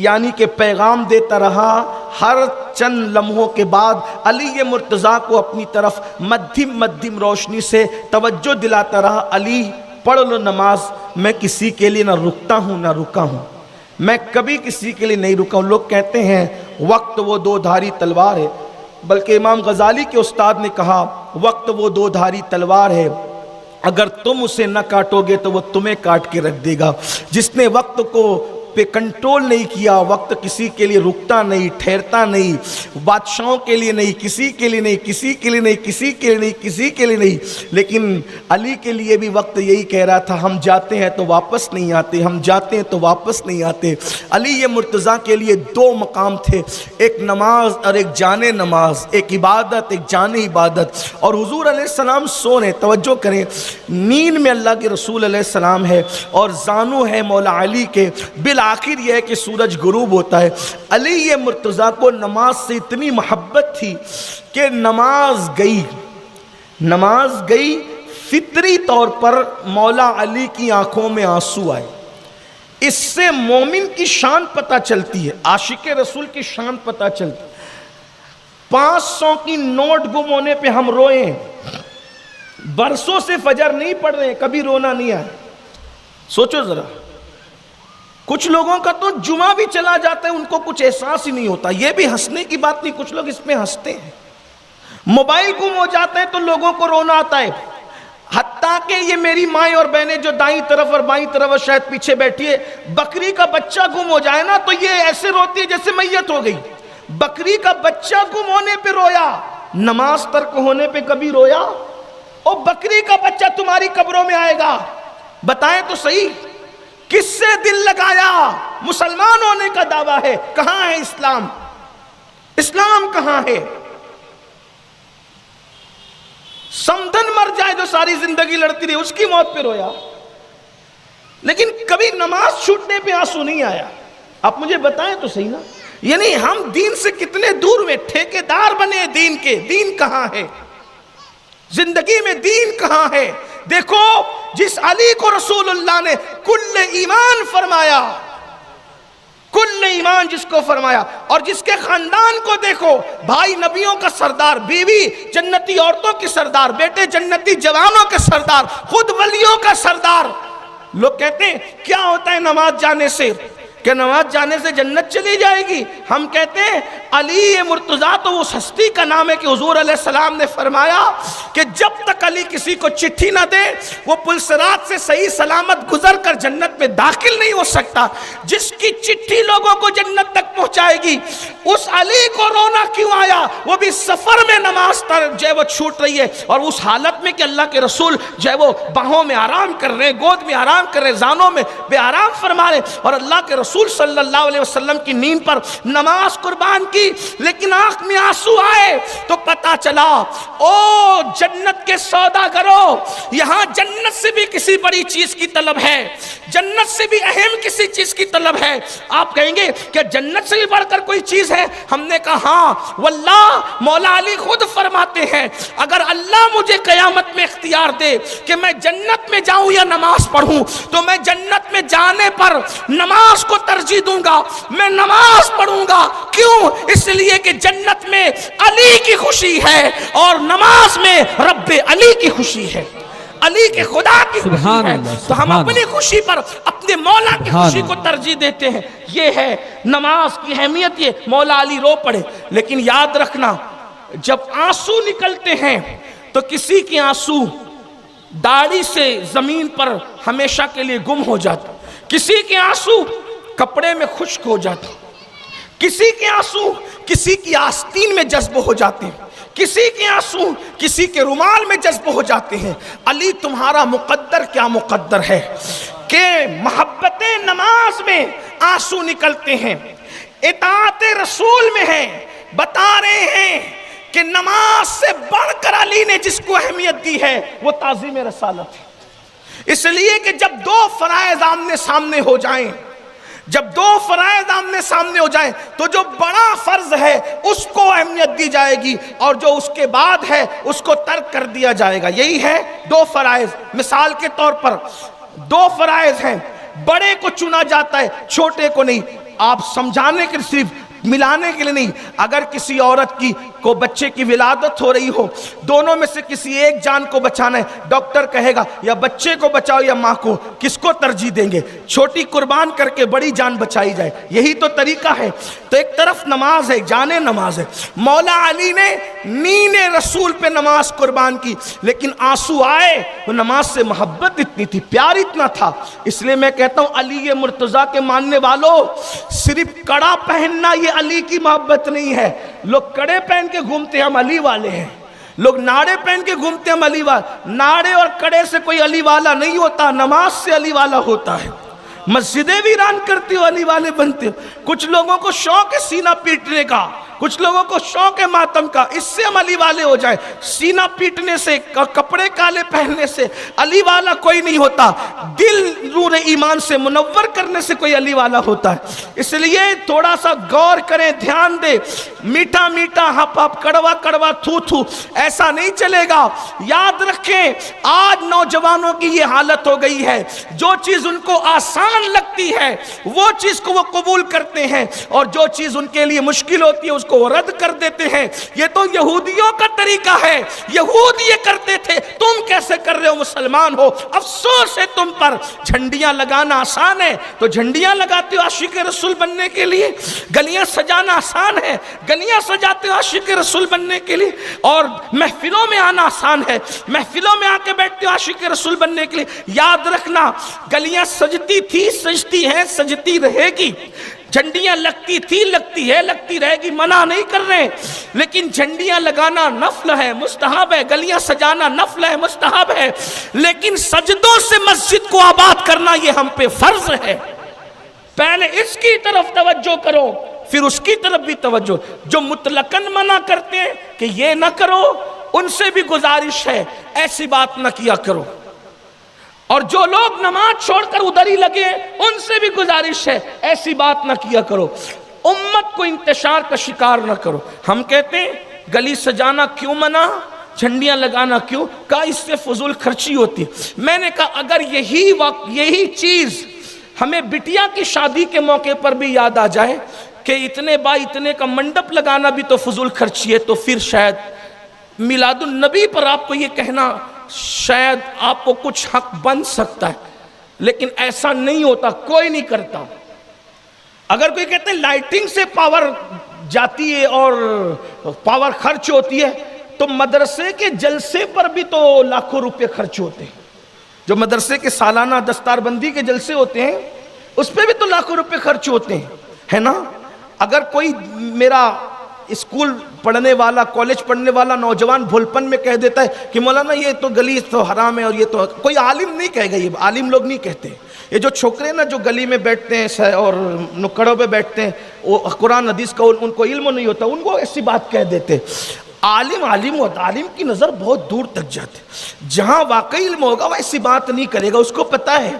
یعنی کہ پیغام دیتا رہا، ہر چند لمحوں کے بعد علی مرتضیٰ کو اپنی طرف مدھم مدھم روشنی سے توجہ دلاتا رہا، علی پڑھ لو نماز، میں کسی کے لیے نہ رکتا ہوں نہ رکا ہوں، میں کبھی کسی کے لیے نہیں رکا ہوں۔ لوگ کہتے ہیں وقت وہ دو دھاری تلوار ہے، بلکہ امام غزالی کے استاد نے کہا وقت وہ دو دھاری تلوار ہے، اگر تم اسے نہ کاٹو گے تو وہ تمہیں کاٹ کے رکھ دے گا۔ جس نے وقت کو پہ کنٹرول نہیں کیا، وقت کسی کے لیے رکتا نہیں، ٹھہرتا نہیں، بادشاہوں کے لیے نہیں، کسی کے لیے نہیں، کسی کے لیے نہیں، کسی کے لیے نہیں، کسی کے لیے نہیں، لیکن علی کے لیے بھی وقت یہی کہہ رہا تھا، ہم جاتے ہیں تو واپس نہیں آتے، ہم جاتے ہیں تو واپس نہیں آتے۔ علی مرتضیٰ کے لیے دو مقام تھے، ایک نماز اور ایک جانے نماز، ایک عبادت ایک جانے عبادت۔ اور حضور علیہ السلام سو رہے، توجہ کریں، نیند میں اللہ کے رسول علیہ السلام ہے اور زانو ہے مولا علی کے، بالآخر یہ ہے کہ سورج غروب ہوتا ہے۔ علی مرتضیٰ کو نماز سے اتنی محبت تھی کہ نماز گئی، فطری طور پر مولا علی کی آنکھوں میں آنسو آئے۔ اس سے مومن کی شان پتہ چلتی ہے، عاشق رسول کی شان پتہ چلتی ہے۔ 500 کی نوٹ گم ہونے پہ ہم روئیں، برسوں سے فجر نہیں پڑھ رہے ہیں، کبھی رونا نہیں آیا۔ سوچو ذرا، کچھ لوگوں کا تو جمعہ بھی چلا جاتا ہے، ان کو کچھ احساس ہی نہیں ہوتا۔ یہ بھی ہنسنے کی بات نہیں، کچھ لوگ اس میں ہنستے ہیں۔ موبائل گم ہو جاتا ہے تو لوگوں کو رونا آتا ہے، حتیٰ کہ یہ میری مائیں اور بہنیں جو دائیں طرف اور بائیں طرف اور شاید پیچھے بیٹھی ہے، بکری کا بچہ گم ہو جائے نا تو یہ ایسے روتی ہے جیسے میت ہو گئی۔ بکری کا بچہ گم ہونے پہ رویا، نماز ترک ہونے پہ کبھی رویا؟ او بکری کا بچہ تمہاری قبروں میں آئے گا، بتائیں تو صحیح، کس سے دل لگایا؟ مسلمان ہونے کا دعویٰ ہے، کہاں ہے اسلام؟ اسلام کہاں ہے؟ سمدھن مر جائے جو ساری زندگی لڑتی رہی، اس کی موت پہ رویا، لیکن کبھی نماز چھوٹنے پہ آنسو نہیں آیا۔ آپ مجھے بتائیں تو صحیح نا، یعنی ہم دین سے کتنے دور میں ٹھیکیدار بنے دین کے، دین کہاں ہے؟ زندگی میں دین کہاں ہے؟ دیکھو جس علی کو رسول اللہ نے کل ایمان فرمایا، کل ایمان جس کو فرمایا، اور جس کے خاندان کو دیکھو، بھائی نبیوں کا سردار، بیوی جنتی عورتوں کی سردار، بیٹے جنتی جوانوں کے سردار، خود ولیوں کا سردار۔ لوگ کہتے ہیں کیا ہوتا ہے نماز جانے سے؟ کہ نماز جانے سے جنت چلی جائے گی؟ ہم کہتے ہیں علی مرتضیٰ تو اس ہستی کا نام ہے کہ حضور علیہ السلام نے فرمایا کہ جب تک علی کسی کو چٹھی نہ دے وہ پلسرات سے صحیح سلامت گزر کر جنت میں داخل نہیں ہو سکتا۔ جس کی چٹھی لوگوں کو جنت تک پہنچائے گی، اس علی کو رونا کیوں آیا؟ وہ بھی سفر میں نماز جو ہے وہ چھوٹ رہی ہے، اور اس حالت میں کہ اللہ کے رسول جو ہے وہ باہوں میں آرام کر رہے ہیں، گود میں آرام کر رہے ہیں، زانوں میں بے آرام فرما رہے ہیں، اور اللہ کے رسول صلی اللہ علیہ وسلم کی نیند پر نماز قربان کی، لیکن آنکھ میں آنسو آئے تو پتا چلا او جنت کے سوداگروں، یہاں جنت سے بھی کسی بڑی چیز کی طلب ہے، جنت سے بھی اہم کسی چیز کی طلب ہے۔ آپ کہیں گے کہ جنت سے بھی بڑھ کر کوئی چیز ہے؟ ہم نے کہا ہاں واللہ، مولا علی خود فرماتے ہیں اگر اللہ مجھے قیامت میں اختیار دے کہ میں جنت میں جاؤں یا نماز پڑھوں تو میں جنت میں جانے پر نماز کو ترجیح دوں گا، میں نماز پڑھوں گا۔ کیوں؟ اس لیے کہ جنت میں علی کی خوشی ہے اور نماز میں رب علی کی خوشی ہے، علی کے خدا کی خوشی ہے، تو ہم اپنی خوشی پر اپنے مولا کی خوشی کو ترجیح دیتے ہیں۔ یہ ہے نماز کی اہمیت، یہ مولا علی رو پڑے۔ لیکن یاد رکھنا جب آنسو نکلتے ہیں تو کسی کے آنسو داڑھی سے زمین پر ہمیشہ کے لیے گم ہو جاتے، کسی کے آنسو کپڑے میں خشک ہو جاتے، کسی کے آنسو کسی کی آستین میں جذب ہو جاتے ہیں، کسی کے آنسو کسی کے رومال میں جذب ہو جاتے ہیں۔ علی تمہارا مقدر کیا مقدر ہے کہ محبت نماز میں آنسو نکلتے ہیں، اطاعت رسول میں ہے۔ بتا رہے ہیں کہ نماز سے بڑھ کر علی نے جس کو اہمیت دی ہے وہ تعظیم رسالت ہے۔ اس لیے کہ جب دو فرائض آمنے سامنے ہو جائیں، جب دو فرائض آمنے سامنے ہو جائیں تو جو بڑا فرض ہے اس کو اہمیت دی جائے گی اور جو اس کے بعد ہے اس کو ترک کر دیا جائے گا۔ یہی ہے دو فرائض۔ مثال کے طور پر دو فرائض ہیں، بڑے کو چنا جاتا ہے چھوٹے کو نہیں۔ آپ سمجھانے کے صرف ملانے کے لیے نہیں. اگر کسی عورت کی کو بچے کی ولادت ہو رہی ہو, دونوں میں سے کسی ایک جان کو بچانا ہے, ڈاکٹر کہے گا یا بچے کو بچاؤ یا ماں کو, کس کو ترجیح دیں گے؟ چھوٹی قربان کر کے بڑی جان بچائی جائے, یہی تو طریقہ ہے. تو ایک طرف نماز ہے, جان نماز ہے. مولا علی نے نین رسول پہ نماز قربان کی, لیکن آنسو آئے, وہ نماز سے محبت اتنی تھی, پیار اتنا تھا. اس لیے میں کہتا ہوں علی مرتضیٰ کے ماننے والوں, صرف کڑا پہننا یہ علی کی محبت نہیں ہے. لوگ کڑے پہن کے گھومتے ہیں, ہم علی والے ہیں. لوگ ناڑے پہن کے گھومتے ہیں, ہم علی والے. ناڑے اور کڑے سے کوئی علی والا نہیں ہوتا, نماز سے علی والا ہوتا ہے. مسجدیں ویران کرتے ہو, علی والے بنتے ہو. کچھ لوگوں کو شوق ہے سینہ پیٹنے کا, کچھ لوگوں کو شوق ہے ماتم کا, اس سے ہم علی والے ہو جائیں. سینہ پیٹنے سے, کپڑے کالے پہننے سے علی والا کوئی نہیں ہوتا. دل نور ایمان سے منور کرنے سے کوئی علی والا ہوتا ہے. اس لیے تھوڑا سا غور کریں, دھیان دیں. میٹھا میٹھا ہپ ہپ, کڑوا کڑوا تھو تھو, ایسا نہیں چلے گا. یاد رکھیں آج نوجوانوں کی یہ حالت ہو گئی ہے, جو چیز ان کو آسان لگتی ہے وہ چیز کو وہ قبول کرتے ہیں, اور جو چیز ان کے لیے مشکل ہوتی ہے اس کو رد کر دیتے ہیں. یہ تو یہودیوں کا طریقہ ہے, یہود یہ کرتے تھے, تم کیسے کر رہے ہو مسلمان ہو؟ افسوس ہے تم پر. جھنڈیاں لگانا آسان ہے تو جھنڈیاں لگاتے ہو عاشق رسول بننے کے لیے. گلیاں سجانا آسان ہے, گلیاں سجاتے ہو عاشق رسول بننے کے لیے. اور محفلوں میں آنا آسان ہے, محفلوں میں آ کے بیٹھتے ہو عاشق رسول بننے کے لیے. یاد رکھنا گلیاں سجتی تھی, سجتی ہیں, سجتی رہے گی. جھنڈیاں لگتی تھی, لگتی ہے, لگتی رہے گی, منع نہیں کر رہے, لیکن جھنڈیاں لگانا نفل ہے, مستحب ہے. گلیاں سجانا نفل ہے, مستحب ہے, لیکن سجدوں سے مسجد کو آباد کرنا یہ ہم پہ فرض ہے. پہلے اس کی طرف توجہ کرو, پھر اس کی طرف بھی توجہ. جو مطلقاً منع کرتے ہیں کہ یہ نہ کرو, ان سے بھی گزارش ہے ایسی بات نہ کیا کرو. اور جو لوگ نماز چھوڑ کر ادھر ہی لگے, ان سے بھی گزارش ہے ایسی بات نہ کیا کرو. امت کو انتشار کا شکار نہ کرو. ہم کہتے ہیں گلی سجانا کیوں منع, جھنڈیاں لگانا کیوں؟ کہا اس سے فضول خرچی ہوتی ہے. میں نے کہا اگر یہی وقت, یہی چیز ہمیں بٹیا کی شادی کے موقع پر بھی یاد آ جائے کہ اتنے با اتنے کا منڈپ لگانا بھی تو فضول خرچی ہے, تو پھر شاید میلاد النبی پر آپ کو یہ کہنا شاید آپ کو کچھ حق بن سکتا ہے, لیکن ایسا نہیں ہوتا, کوئی نہیں کرتا. اگر کوئی کہتے ہیں لائٹنگ سے پاور جاتی ہے اور پاور خرچ ہوتی ہے, تو مدرسے کے جلسے پر بھی تو لاکھوں روپے خرچ ہوتے ہیں. جو مدرسے کے سالانہ دستار بندی کے جلسے ہوتے ہیں اس پہ بھی تو لاکھوں روپے خرچ ہوتے ہیں, ہے نا. اگر کوئی میرا اسکول پڑھنے والا, کالج پڑھنے والا نوجوان بھولپن میں کہہ دیتا ہے کہ مولانا یہ تو گلی تو حرام ہے, اور یہ تو, کوئی عالم نہیں کہے گا, یہ عالم لوگ نہیں کہتے. یہ جو چھوکرے نا جو گلی میں بیٹھتے ہیں اور نکڑوں پہ بیٹھتے ہیں, وہ قرآن حدیث کا ان کو علم نہیں ہوتا, ان کو ایسی بات کہہ دیتے. عالم ہوتا, عالم کی نظر بہت دور تک جاتے. جہاں واقعی علم ہوگا وہ ایسی بات نہیں کرے گا, اس کو پتہ ہے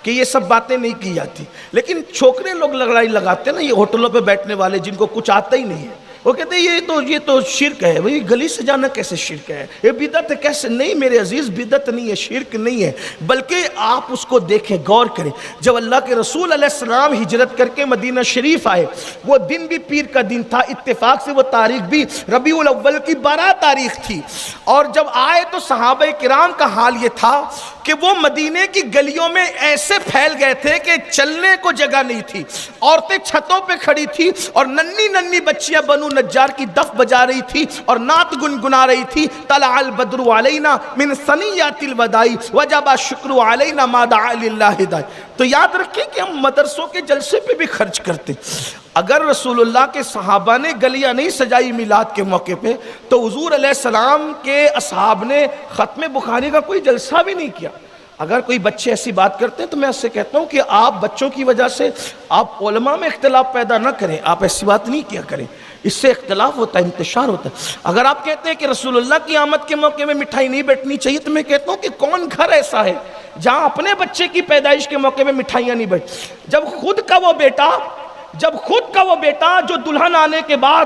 کہ یہ سب باتیں نہیں کی جاتی. لیکن چھوکرے لوگ لڑائی لگاتے ہیں نا, یہ ہوٹلوں پہ بیٹھنے والے جن کو کچھ آتا ہی نہیں ہے, وہ کہتے ہیں یہ تو شرک ہے. وہی گلی سجانا کیسے شرک ہے, یہ بدعت ہے کیسے؟ نہیں میرے عزیز, بدعت نہیں ہے, شرک نہیں ہے, بلکہ آپ اس کو دیکھیں, غور کریں. جب اللہ کے رسول علیہ السلام ہجرت کر کے مدینہ شریف آئے, وہ دن بھی پیر کا دن تھا, اتفاق سے وہ تاریخ بھی ربیع الاول کی 12 تاریخ تھی. اور جب آئے تو صحابہ کرام کا حال یہ تھا کہ وہ مدینے کی گلیوں میں ایسے پھیل گئے تھے کہ چلنے کو جگہ نہیں تھی. عورتیں چھتوں پہ کھڑی تھی اور ننھی ننھی بچیاں بنو نجار کی دف بجا رہی تھی اور نعت گنگنا رہی تھی. طلع البدر علینا من ثنیات الوداع وجب الشکر علینا ما دعا للہ داعی. تو یاد رکھیں کہ ہم مدرسوں کے جلسے پہ بھی خرچ کرتے. اگر رسول اللہ کے صحابہ نے گلیاں نہیں سجائی میلاد کے موقع پہ, تو حضور علیہ السلام کے اصحاب نے ختم بخاری کا کوئی جلسہ بھی نہیں کیا. اگر کوئی بچے ایسی بات کرتے ہیں تو میں اس سے کہتا ہوں کہ آپ بچوں کی وجہ سے آپ علماء میں اختلاف پیدا نہ کریں, آپ ایسی بات نہیں کیا کریں, اس سے اختلاف ہوتا ہے, انتشار ہوتا ہے. اگر آپ کہتے ہیں کہ رسول اللہ کی آمد کے موقع میں مٹھائی نہیں بیٹھنی چاہیے, تو میں کہتا ہوں کہ کون گھر ایسا ہے جہاں اپنے بچے کی پیدائش کے موقع میں مٹھائیاں نہیں بیٹھ. جب خود کا وہ بیٹا جو دلہن آنے کے بعد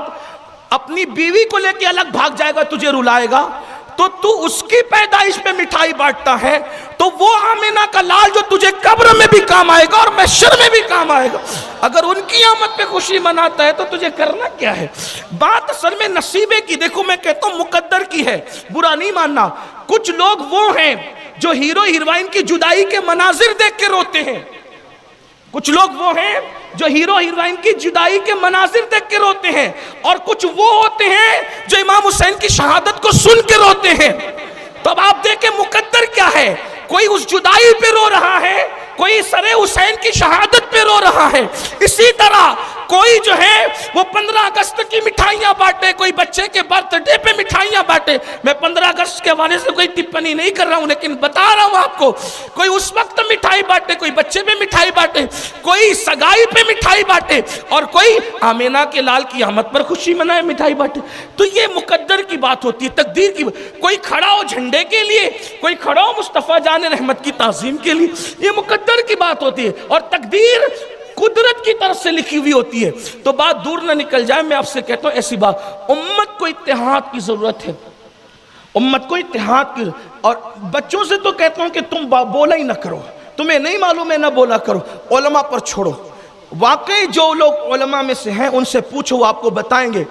اپنی بیوی کو لے کے الگ بھاگ جائے گا, تجھے رلائے گا, تو تو اس کی پیدائش میں مٹھائی بانٹتا ہے، تو وہ آمینہ کا لال جو تجھے قبر میں بھی کام آئے گا اور محشر میں بھی کام آئے گا، اگر ان کی آمد پہ خوشی مناتا ہے تو تجھے کرنا کیا ہے؟ بات اصل میں نصیبے کی، دیکھو میں کہتا ہوں مقدر کی ہے، برا نہیں ماننا۔ کچھ لوگ وہ ہیں جو ہیرو ہیروئن کی جدائی کے مناظر دیکھ کے روتے ہیں، کچھ لوگ وہ ہیں جو ہیرو ہیروئن کی جدائی کے مناظر دیکھ کے روتے ہیں، اور کچھ وہ ہوتے ہیں جو امام حسین کی شہادت کو سن کے روتے ہیں۔ تو اب آپ دیکھیں مقدر کیا ہے، کوئی اس جدائی پہ رو رہا ہے، کوئی سر حسین کی شہادت پہ رو رہا ہے۔ اسی طرح کوئی جو ہے وہ 15 اگست کی مٹھائیاں بانٹے، کوئی بچے کے برتھ ڈے پہ مٹھائیاں بانٹے۔ میں 15 اگست کے حوالے سے کوئی ٹپنی نہیں کر رہا ہوں، لیکن بتا رہا ہوں آپ کو، کوئی اس وقت مٹھائی بانٹے، کوئی بچے پہ مٹھائی بانٹے، کوئی سگائی پہ مٹھائی بانٹے، اور کوئی آمینہ کے لال کی آمد پر خوشی منائے مٹھائی بانٹے۔ تو یہ مقدر کی بات ہوتی ہے، تقدیر کی بات۔ کوئی کھڑا ہو جھنڈے کے لیے، کوئی کھڑا ہو مصطفیٰ جان رحمت کی تعظیم کے لیے، یہ مقدر کی بات ہوتی ہے، اور تقدیر قدرت کی طرف سے لکھی ہوئی ہوتی ہے۔ تو بات دور نہ نکل جائے، میں آپ سے کہتا ہوں ایسی بات، امت کو اتحاد کی ضرورت ہے، امت کو اتحاد کی، اور بچوں سے تو کہتا ہوں کہ تم بولا ہی نہ کرو، تمہیں نہیں معلوم ہے نہ بولا کرو، علماء پر چھوڑو۔ واقعی جو لوگ علماء میں سے ہیں ان سے پوچھو، وہ آپ کو بتائیں گے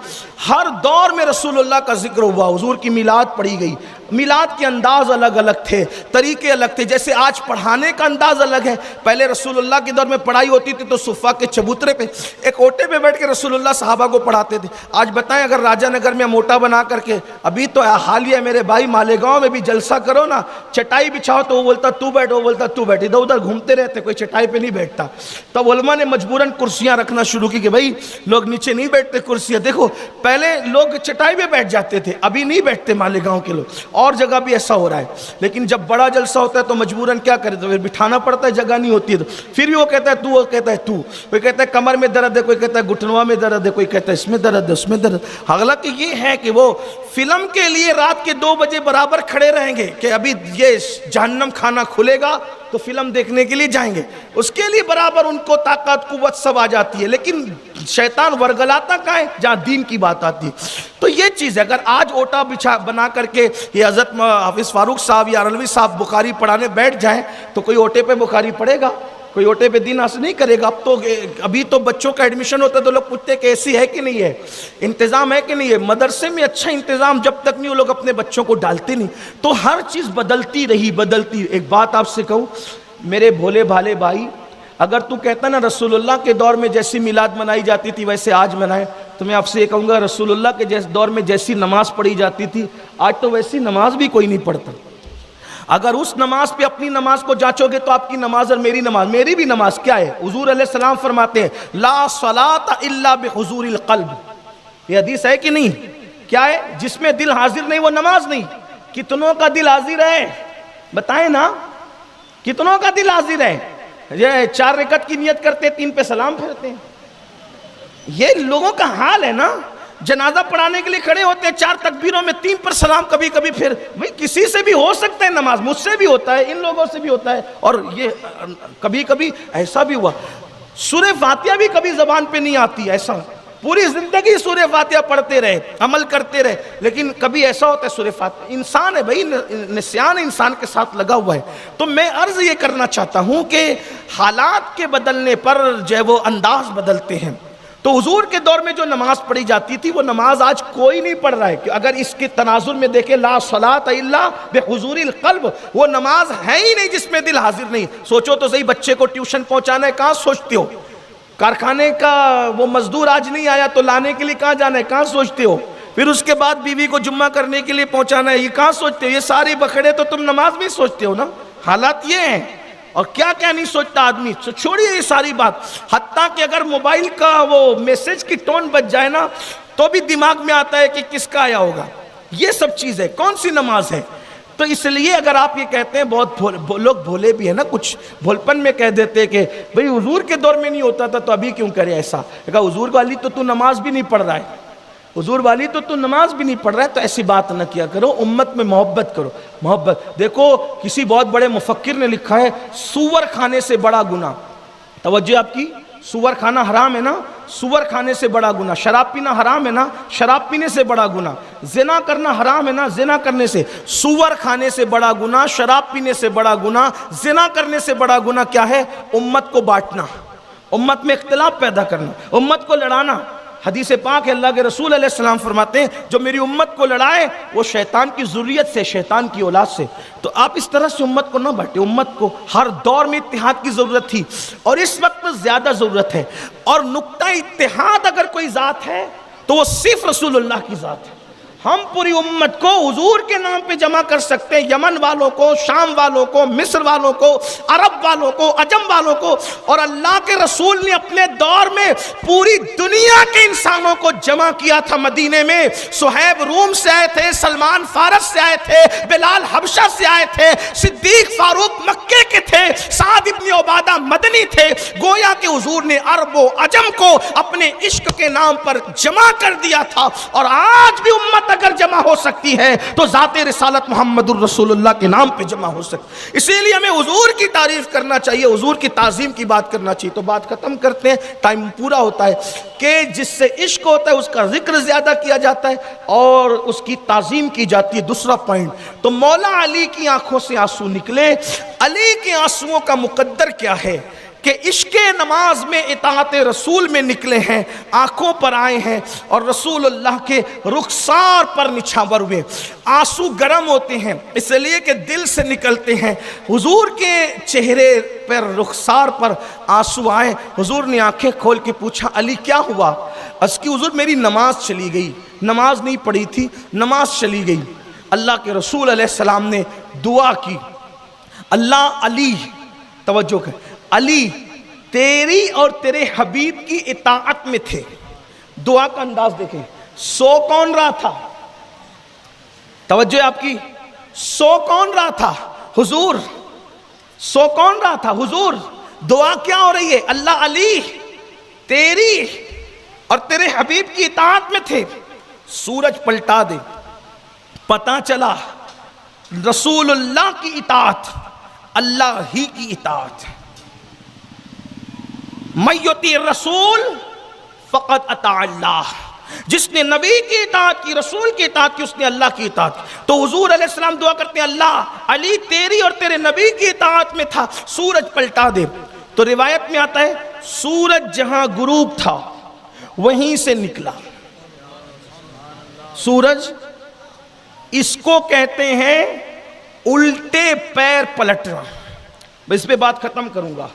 ہر دور میں رسول اللہ کا ذکر ہوا، حضور کی میلاد پڑھی گئی، میلاد کے انداز الگ الگ تھے، طریقے الگ تھے، جیسے آج پڑھانے کا انداز الگ ہے۔ پہلے رسول اللہ کے دور میں پڑھائی ہوتی تھی تو صفہ کے چبوترے پہ ایک اوٹے پہ بیٹھ کے رسول اللہ صحابہ کو پڑھاتے تھے۔ آج بتائیں اگر راجہ نگر میں موٹا بنا کر کے، ابھی تو حالیہ میرے بھائی مالیگاؤں میں بھی جلسہ کرو نا، چٹائی بچھاؤ تو وہ بولتا تو بیٹھ، وہ بولتا تو بیٹھ، ادھر ادھر گھومتے رہتے، کوئی چٹائی پہ نہیں بیٹھتا۔ تب علماء نے مجبوراً کرسیاں رکھنا شروع کی کہ بھائی لوگ نیچے نہیں بیٹھتے کرسیاں۔ دیکھو پہلے لوگ چٹائی پہ بیٹھ جاتے تھے، ابھی نہیں بیٹھتے مالیگاؤں کے لوگ، اور جگہ بھی ایسا ہو رہا ہے۔ لیکن جب بڑا جلسہ ہوتا ہے تو مجبوراً کیا کرے، تو پھر بٹھانا پڑتا ہے، جگہ نہیں ہوتی ہے، تو پھر بھی وہ کہتا ہے تو، وہ کہتا ہے تو، کوئی کہتا ہے کمر میں درد ہے، کوئی کہتا ہے گھٹنوا میں درد ہے، کوئی کہتا ہے اس میں درد ہے، اس میں درد۔ حالانکہ یہ ہے کہ وہ فلم کے لیے رات کے 2 بجے برابر کھڑے رہیں گے کہ ابھی یہ جہنم کھانا کھلے گا تو فلم دیکھنے کے لیے جائیں گے، اس کے لیے برابر ان کو طاقت قوت سب آ جاتی ہے، لیکن شیطان ورگلاتا کہاں ہے جہاں دین کی بات آتی ہے۔ تو یہ چیز ہے، اگر آج اوٹا بچھا بنا کر کے یہ حضرت حافظ فاروق صاحب یا رلوی صاحب بخاری پڑھانے بیٹھ جائیں تو کوئی اوٹے پہ بخاری پڑھے گا؟ کوئی اوٹے پہ دین حاصل نہیں کرے گا۔ ابھی تو بچوں کا ایڈمیشن ہوتا ہے تو لوگ پوچھتے ہیں کہ ایسی ہے کہ نہیں ہے، انتظام ہے کہ نہیں ہے۔ مدرسے میں اچھا انتظام جب تک نہیں وہ لوگ اپنے بچوں کو ڈالتے نہیں، تو ہر چیز بدلتی رہی، بدلتی۔ ایک بات آپ سے کہوں میرے بھولے بھالے بھائی، اگر تو کہتا نا رسول اللہ کے دور میں جیسی میلاد منائی جاتی تھی ویسے آج منائے، تو میں آپ سے یہ کہوں گا رسول اللہ کے دور میں جیسی نماز پڑھی جاتی تھی آج تو ویسی نماز بھی کوئی نہیں پڑھتا۔ اگر اس نماز پہ اپنی نماز کو جانچو گے تو آپ کی نماز اور میری نماز، میری بھی نماز کیا ہے؟ حضور علیہ السلام فرماتے ہیں لا صلاۃ الا بحضور القلب، یہ حدیث ہے کہ نہیں؟ کیا ہے؟ جس میں دل حاضر نہیں وہ نماز نہیں۔ کتنوں کا دل حاضر ہے بتائیں نا، کتنوں کا دل حاضر ہے؟ یہ 4 رکعت کی نیت کرتے 3 پہ سلام پھرتے ہیں، یہ لوگوں کا حال ہے نا۔ جنازہ پڑھانے کے لیے کھڑے ہوتے ہیں 4 تکبیروں میں 3 پر سلام، کبھی کبھی پھر بھئی کسی سے بھی ہو سکتا ہے نماز، مجھ سے بھی ہوتا ہے، ان لوگوں سے بھی ہوتا ہے، اور یہ کبھی کبھی ایسا بھی ہوا سورہ فاتحہ بھی کبھی زبان پہ نہیں آتی، ایسا پوری زندگی سورہ فاتحہ پڑھتے رہے، عمل کرتے رہے، لیکن کبھی ایسا ہوتا ہے سورہ فاتحہ، انسان ہے بھائی، نسیان انسان کے ساتھ لگا ہوا ہے۔ تو میں عرض یہ کرنا چاہتا ہوں کہ حالات کے بدلنے پر جو ہے وہ انداز بدلتے ہیں۔ تو حضور کے دور میں جو نماز پڑھی جاتی تھی وہ نماز آج کوئی نہیں پڑھ رہا ہے، کہ اگر اس کے تناظر میں دیکھیں لا صلاۃ الا بحضور القلب، وہ نماز ہے ہی نہیں جس میں دل حاضر نہیں۔ سوچو تو صحیح، بچے کو ٹیوشن پہنچانا ہے کہاں سوچتے ہو؟ کارخانے کا وہ مزدور آج نہیں آیا تو لانے کے لیے کہاں جانا ہے کہاں سوچتے ہو؟ پھر اس کے بعد بیوی کو جمعہ کرنے کے لیے پہنچانا ہے، یہ کہاں سوچتے ہو؟ یہ ساری بکھڑے تو تم نماز میں سوچتے ہو نا۔ حالات یہ ہیں، اور کیا کیا نہیں سوچتا آدمی، چھوڑیے یہ ساری بات۔ حتیٰ کہ اگر موبائل کا وہ میسج کی ٹون بج جائے نا تو بھی دماغ میں آتا ہے کہ کس کا آیا ہوگا۔ یہ سب چیز ہے، کون سی نماز ہے؟ تو اس لیے اگر آپ یہ کہتے ہیں، بہت لوگ بھولے بھی ہیں نا، کچھ بھولپن میں کہہ دیتے ہیں کہ بھئی حضور کے دور میں نہیں ہوتا تھا تو ابھی کیوں کرے ایسا؟ کہا حضور والی تو نماز بھی نہیں پڑھ رہا ہے، حضور والی تو نماز بھی نہیں پڑھ رہا ہے، تو ایسی بات نہ کیا کرو، امت میں محبت کرو۔ محبت دیکھو، کسی بہت بڑے مفکر نے لکھا ہے سور کھانے سے بڑا گناہ، توجہ آپ کی، سور کھانا حرام ہے نا، سور کھانے سے بڑا گناہ، شراب پینا حرام ہے نا، شراب پینے سے بڑا گناہ، زنا کرنا حرام ہے نا، زنا کرنے سے، سور کھانے سے بڑا گناہ، شراب پینے سے بڑا گناہ، زنا کرنے سے بڑا گناہ کیا ہے؟ امت کو بانٹنا، امت میں اختلاف پیدا کرنا، امت کو لڑانا۔ حدیث پاک ہے، اللہ کے رسول علیہ السلام فرماتے ہیں جو میری امت کو لڑائے وہ شیطان کی ذریت سے، شیطان کی اولاد سے۔ تو آپ اس طرح سے امت کو نہ بانٹیں، امت کو ہر دور میں اتحاد کی ضرورت تھی اور اس وقت زیادہ ضرورت ہے، اور نقطہ اتحاد اگر کوئی ذات ہے تو وہ صرف رسول اللہ کی ذات ہے۔ ہم پوری امت کو حضور کے نام پہ جمع کر سکتے ہیں، یمن والوں کو، شام والوں کو، مصر والوں کو، عرب والوں کو، عجم والوں کو، اور اللہ کے رسول نے اپنے دور میں پوری دنیا کے انسانوں کو جمع کیا تھا مدینے میں۔ صہیب روم سے آئے تھے، سلمان فارس سے آئے تھے، بلال حبشہ سے آئے تھے، صدیق فاروق مکے کے تھے، سعد ابن عبادہ مدنی تھے۔ گویا کہ حضور نے عرب و عجم کو اپنے عشق کے نام پر جمع کر دیا تھا، اور آج بھی امت اگر جمع ہو سکتی ہے تو ذات رسالت محمد الرسول اللہ کے نام پہ جمع ہو سکتی۔ اسی لیے ہمیں حضور کی تعریف کرنا چاہیے، حضور کی تعظیم کی بات کرنا چاہیے۔ تو بات ختم کرتے ہیں، ٹائم پورا ہوتا ہے، کہ جس سے عشق ہوتا ہے اس کا ذکر زیادہ کیا جاتا ہے اور اس کی تعظیم کی جاتی ہے۔ دوسرا پوائنٹ، تو مولا علی کی آنکھوں سے آنسو نکلے، علی کے آنسوؤں کا مقدر کیا ہے کہ عشق نماز میں اطاعت رسول میں نکلے ہیں، آنکھوں پر آئے ہیں اور رسول اللہ کے رخسار پر نچھاور ہوئے۔ آنسو گرم ہوتے ہیں اس لیے کہ دل سے نکلتے ہیں۔ حضور کے چہرے پر، رخسار پر آنسو آئے۔ حضور نے آنکھیں کھول کے پوچھا علی کیا ہوا؟ عرض کی حضور میری نماز چلی گئی، نماز نہیں پڑھی تھی، نماز چلی گئی۔ اللہ کے رسول علیہ السلام نے دعا کی، اللہ علی، توجہ کر، علی تیری اور تیرے حبیب کی اطاعت میں تھے۔ دعا کا انداز دیکھیں، سو کون رہا تھا؟ توجہ آپ کی، سو کون رہا تھا؟ حضور۔ سو کون رہا تھا؟ حضور۔ دعا کیا ہو رہی ہے؟ اللہ علی تیری اور تیرے حبیب کی اطاعت میں تھے۔ سورج پلٹا دے، پتہ چلا رسول اللہ کی اطاعت اللہ ہی کی اطاعت۔ من یطیع الرسول فقد اطاع اللہ، جس نے نبی کی اطاعت کی، رسول کی اطاعت کی، اس نے اللہ کی اطاعت کی۔ تو حضور علیہ السلام دعا کرتے ہیں اللہ علی تیری اور تیرے نبی کی اطاعت میں تھا، سورج پلٹا دے۔ تو روایت میں آتا ہے سورج جہاں غروب تھا وہیں سے نکلا۔ سورج، اس کو کہتے ہیں الٹے پیر پلٹنا۔ میں اس پہ بات ختم کروں گا۔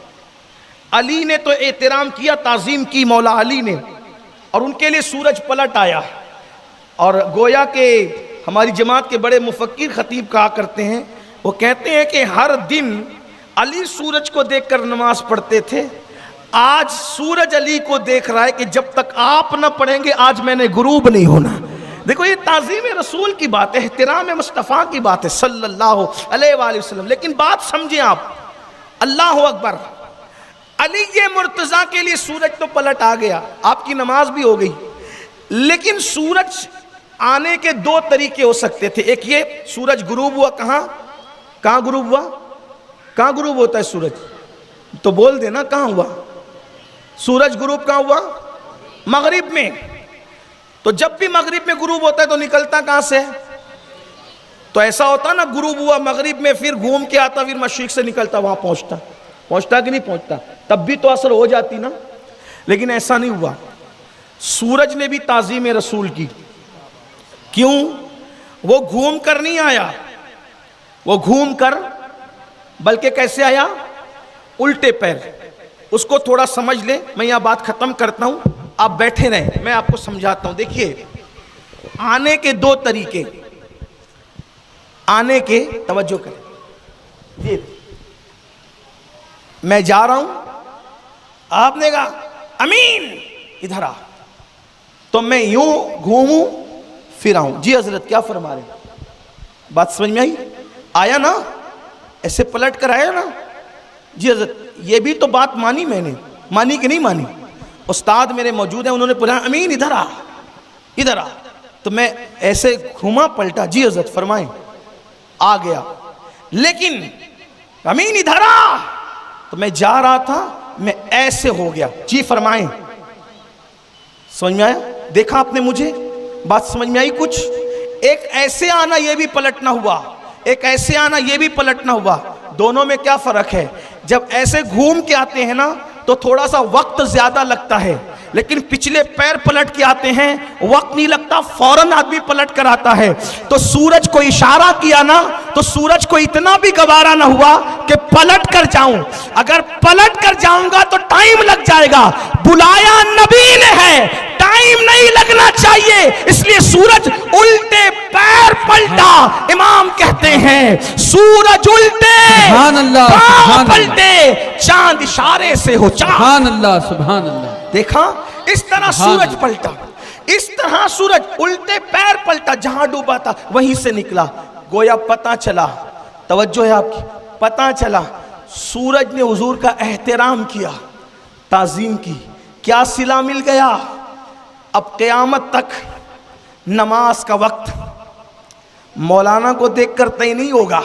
علی نے تو احترام کیا، تعظیم کی مولا علی نے، اور ان کے لیے سورج پلٹ آیا۔ اور گویا کہ ہماری جماعت کے بڑے مفکر خطیب کہا کرتے ہیں، وہ کہتے ہیں کہ ہر دن علی سورج کو دیکھ کر نماز پڑھتے تھے، آج سورج علی کو دیکھ رہا ہے کہ جب تک آپ نہ پڑھیں گے آج میں نے غروب نہیں ہونا۔ دیکھو یہ تعظیم رسول کی بات ہے، احترام مصطفیٰ کی بات ہے صلی اللہ علیہ وآلہ وسلم۔ لیکن بات سمجھیں آپ، اللہ اکبر، علی مرتضیٰ کے لیے سورج تو پلٹ آ گیا، آپ کی نماز بھی ہو گئی، لیکن سورج آنے کے دو طریقے ہو سکتے تھے۔ ایک یہ سورج غروب ہوا، کہاں غروب ہوا؟ کہاں غروب ہوتا ہے سورج؟ تو بول دینا کہاں ہوا؟ سورج غروب کہاں ہوا؟ مغرب میں۔ تو جب بھی مغرب میں غروب ہوتا ہے تو نکلتا کہاں سے؟ تو ایسا ہوتا نا، غروب ہوا مغرب میں، پھر گھوم کے آتا، پھر مشرق سے نکلتا، وہاں پہنچتا کہ نہیں پہنچتا؟ تب بھی تو اثر ہو جاتی نا، لیکن ایسا نہیں ہوا۔ سورج نے بھی تعظیم رسول کی، کیوں؟ وہ گھوم کر نہیں آیا، وہ گھوم کر، بلکہ کیسے آیا؟ الٹے پیر۔ اس کو تھوڑا سمجھ لیں، میں یہاں بات ختم کرتا ہوں، آپ بیٹھے رہیں، میں آپ کو سمجھاتا ہوں۔ دیکھیے آنے کے دو طریقے، آنے کے، توجہ کریں، یہ میں جا رہا ہوں، آپ نے کہا امین ادھر آ، تو میں یوں گھوموں پھر آؤں، جی حضرت کیا فرما رہے ہیں؟ بات سمجھ میں آئی؟ آیا نا؟ ایسے پلٹ کر آیا نا؟ جی حضرت یہ بھی تو بات مانی، میں نے مانی کہ نہیں مانی؟ استاد میرے موجود ہیں، انہوں نے پوچھا امین ادھر آ، ادھر آ، تو میں ایسے گھوما پلٹا، جی حضرت فرمائیں، آ گیا، لیکن امین ادھر آ، تو میں جا رہا تھا میں ایسے ہو گیا. جی فرمائیں. سمجھ میں آیا؟ دیکھا آپ نے مجھے؟ بات سمجھ میں آئی کچھ؟ ایک ایسے آنا یہ بھی پلٹنا ہوا, ایک ایسے آنا یہ بھی پلٹنا ہوا. دونوں میں کیا فرق ہے؟ جب ایسے گھوم کے آتے ہیں نا تو تھوڑا سا وقت زیادہ لگتا ہے, لیکن پچھلے پیر پلٹ کے آتے ہیں وقت نہیں لگتا, فوراً آدمی پلٹ کر آتا ہے. تو سورج کو اشارہ کیا نا تو سورج کو اتنا بھی گوارا نہ ہوا کہ پلٹ کر جاؤں. اگر پلٹ کر جاؤں گا تو ٹائم لگ جائے گا. بلایا نبی نے ہے, ٹائم نہیں لگنا چاہیے, اس لیے سورج الٹے پیر پلٹا. امام کہتے ہیں سورج الٹے سبحان اللہ, پاؤں پلٹے, چاند اشارے سے ہو چاند. سبحان اللہ, سبحان اللہ. دیکھا اس طرح سورج پلٹا, اس طرح سورج الٹے پیر پلٹا, جہاں ڈوبا تھا وہیں سے نکلا. گویا پتہ چلا, توجہ ہے آپ کی, پتہ چلا سورج نے حضور کا احترام کیا, تعظیم کی. کیا صلہ مل گیا؟ اب قیامت تک نماز کا وقت مولانا کو دیکھ کر طے نہیں ہوگا,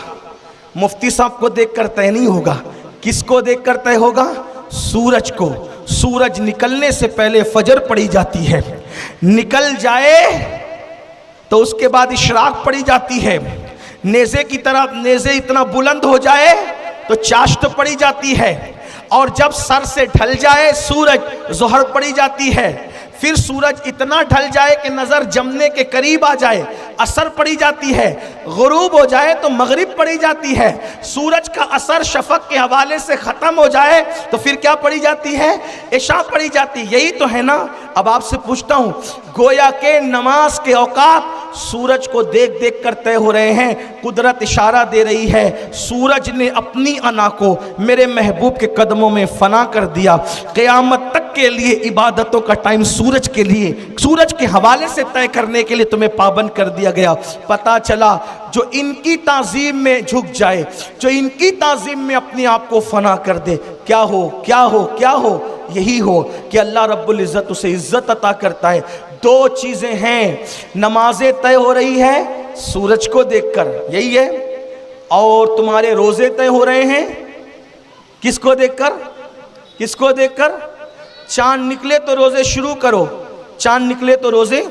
مفتی صاحب کو دیکھ کر طے نہیں ہوگا. کس کو دیکھ کر طے ہوگا؟ سورج کو. سورج نکلنے سے پہلے فجر پڑھی جاتی ہے, نکل جائے تو اس کے بعد اشراق پڑھی جاتی ہے, نیزے کی طرح نیزے اتنا بلند ہو جائے تو چاشت پڑھی جاتی ہے, اور جب سر سے ڈھل جائے سورج ظہر پڑھی جاتی ہے. پھر سورج اتنا ڈھل جائے کہ نظر جمنے کے قریب آ جائے عصر پڑھی جاتی ہے, غروب ہو جائے تو مغرب پڑھی جاتی ہے. سورج کا اثر شفق کے حوالے سے ختم ہو جائے تو پھر کیا پڑھی جاتی ہے؟ عشاء پڑھی جاتی. یہی تو ہے نا. اب آپ سے پوچھتا ہوں, گویا کہ نماز کے اوقات سورج کو دیکھ دیکھ کر طے ہو رہے ہیں. قدرت اشارہ دے رہی ہے, سورج نے اپنی انا کو میرے محبوب کے قدموں میں فنا کر دیا. قیامت تک کے لیے عبادتوں کا ٹائم سورج کے لیے, سورج کے حوالے سے طے کرنے کے لیے تمہیں پابند کر دیا گیا. پتہ چلا جو ان کی تعظیم میں جھک جائے, جو ان کی تعظیم میں اپنے آپ کو فنا کر دے, کیا ہو کیا ہو کیا ہو؟ یہی ہو کہ اللہ رب العزت اسے عزت عطا کرتا ہے. دو چیزیں ہیں, نمازیں طے ہو رہی ہے سورج کو دیکھ کر, یہی ہے, اور تمہارے روزے طے ہو رہے ہیں کس کو دیکھ کر؟ کس کو دیکھ کر؟ چاند نکلے تو روزے شروع کرو, چاند نکلے تو روزے.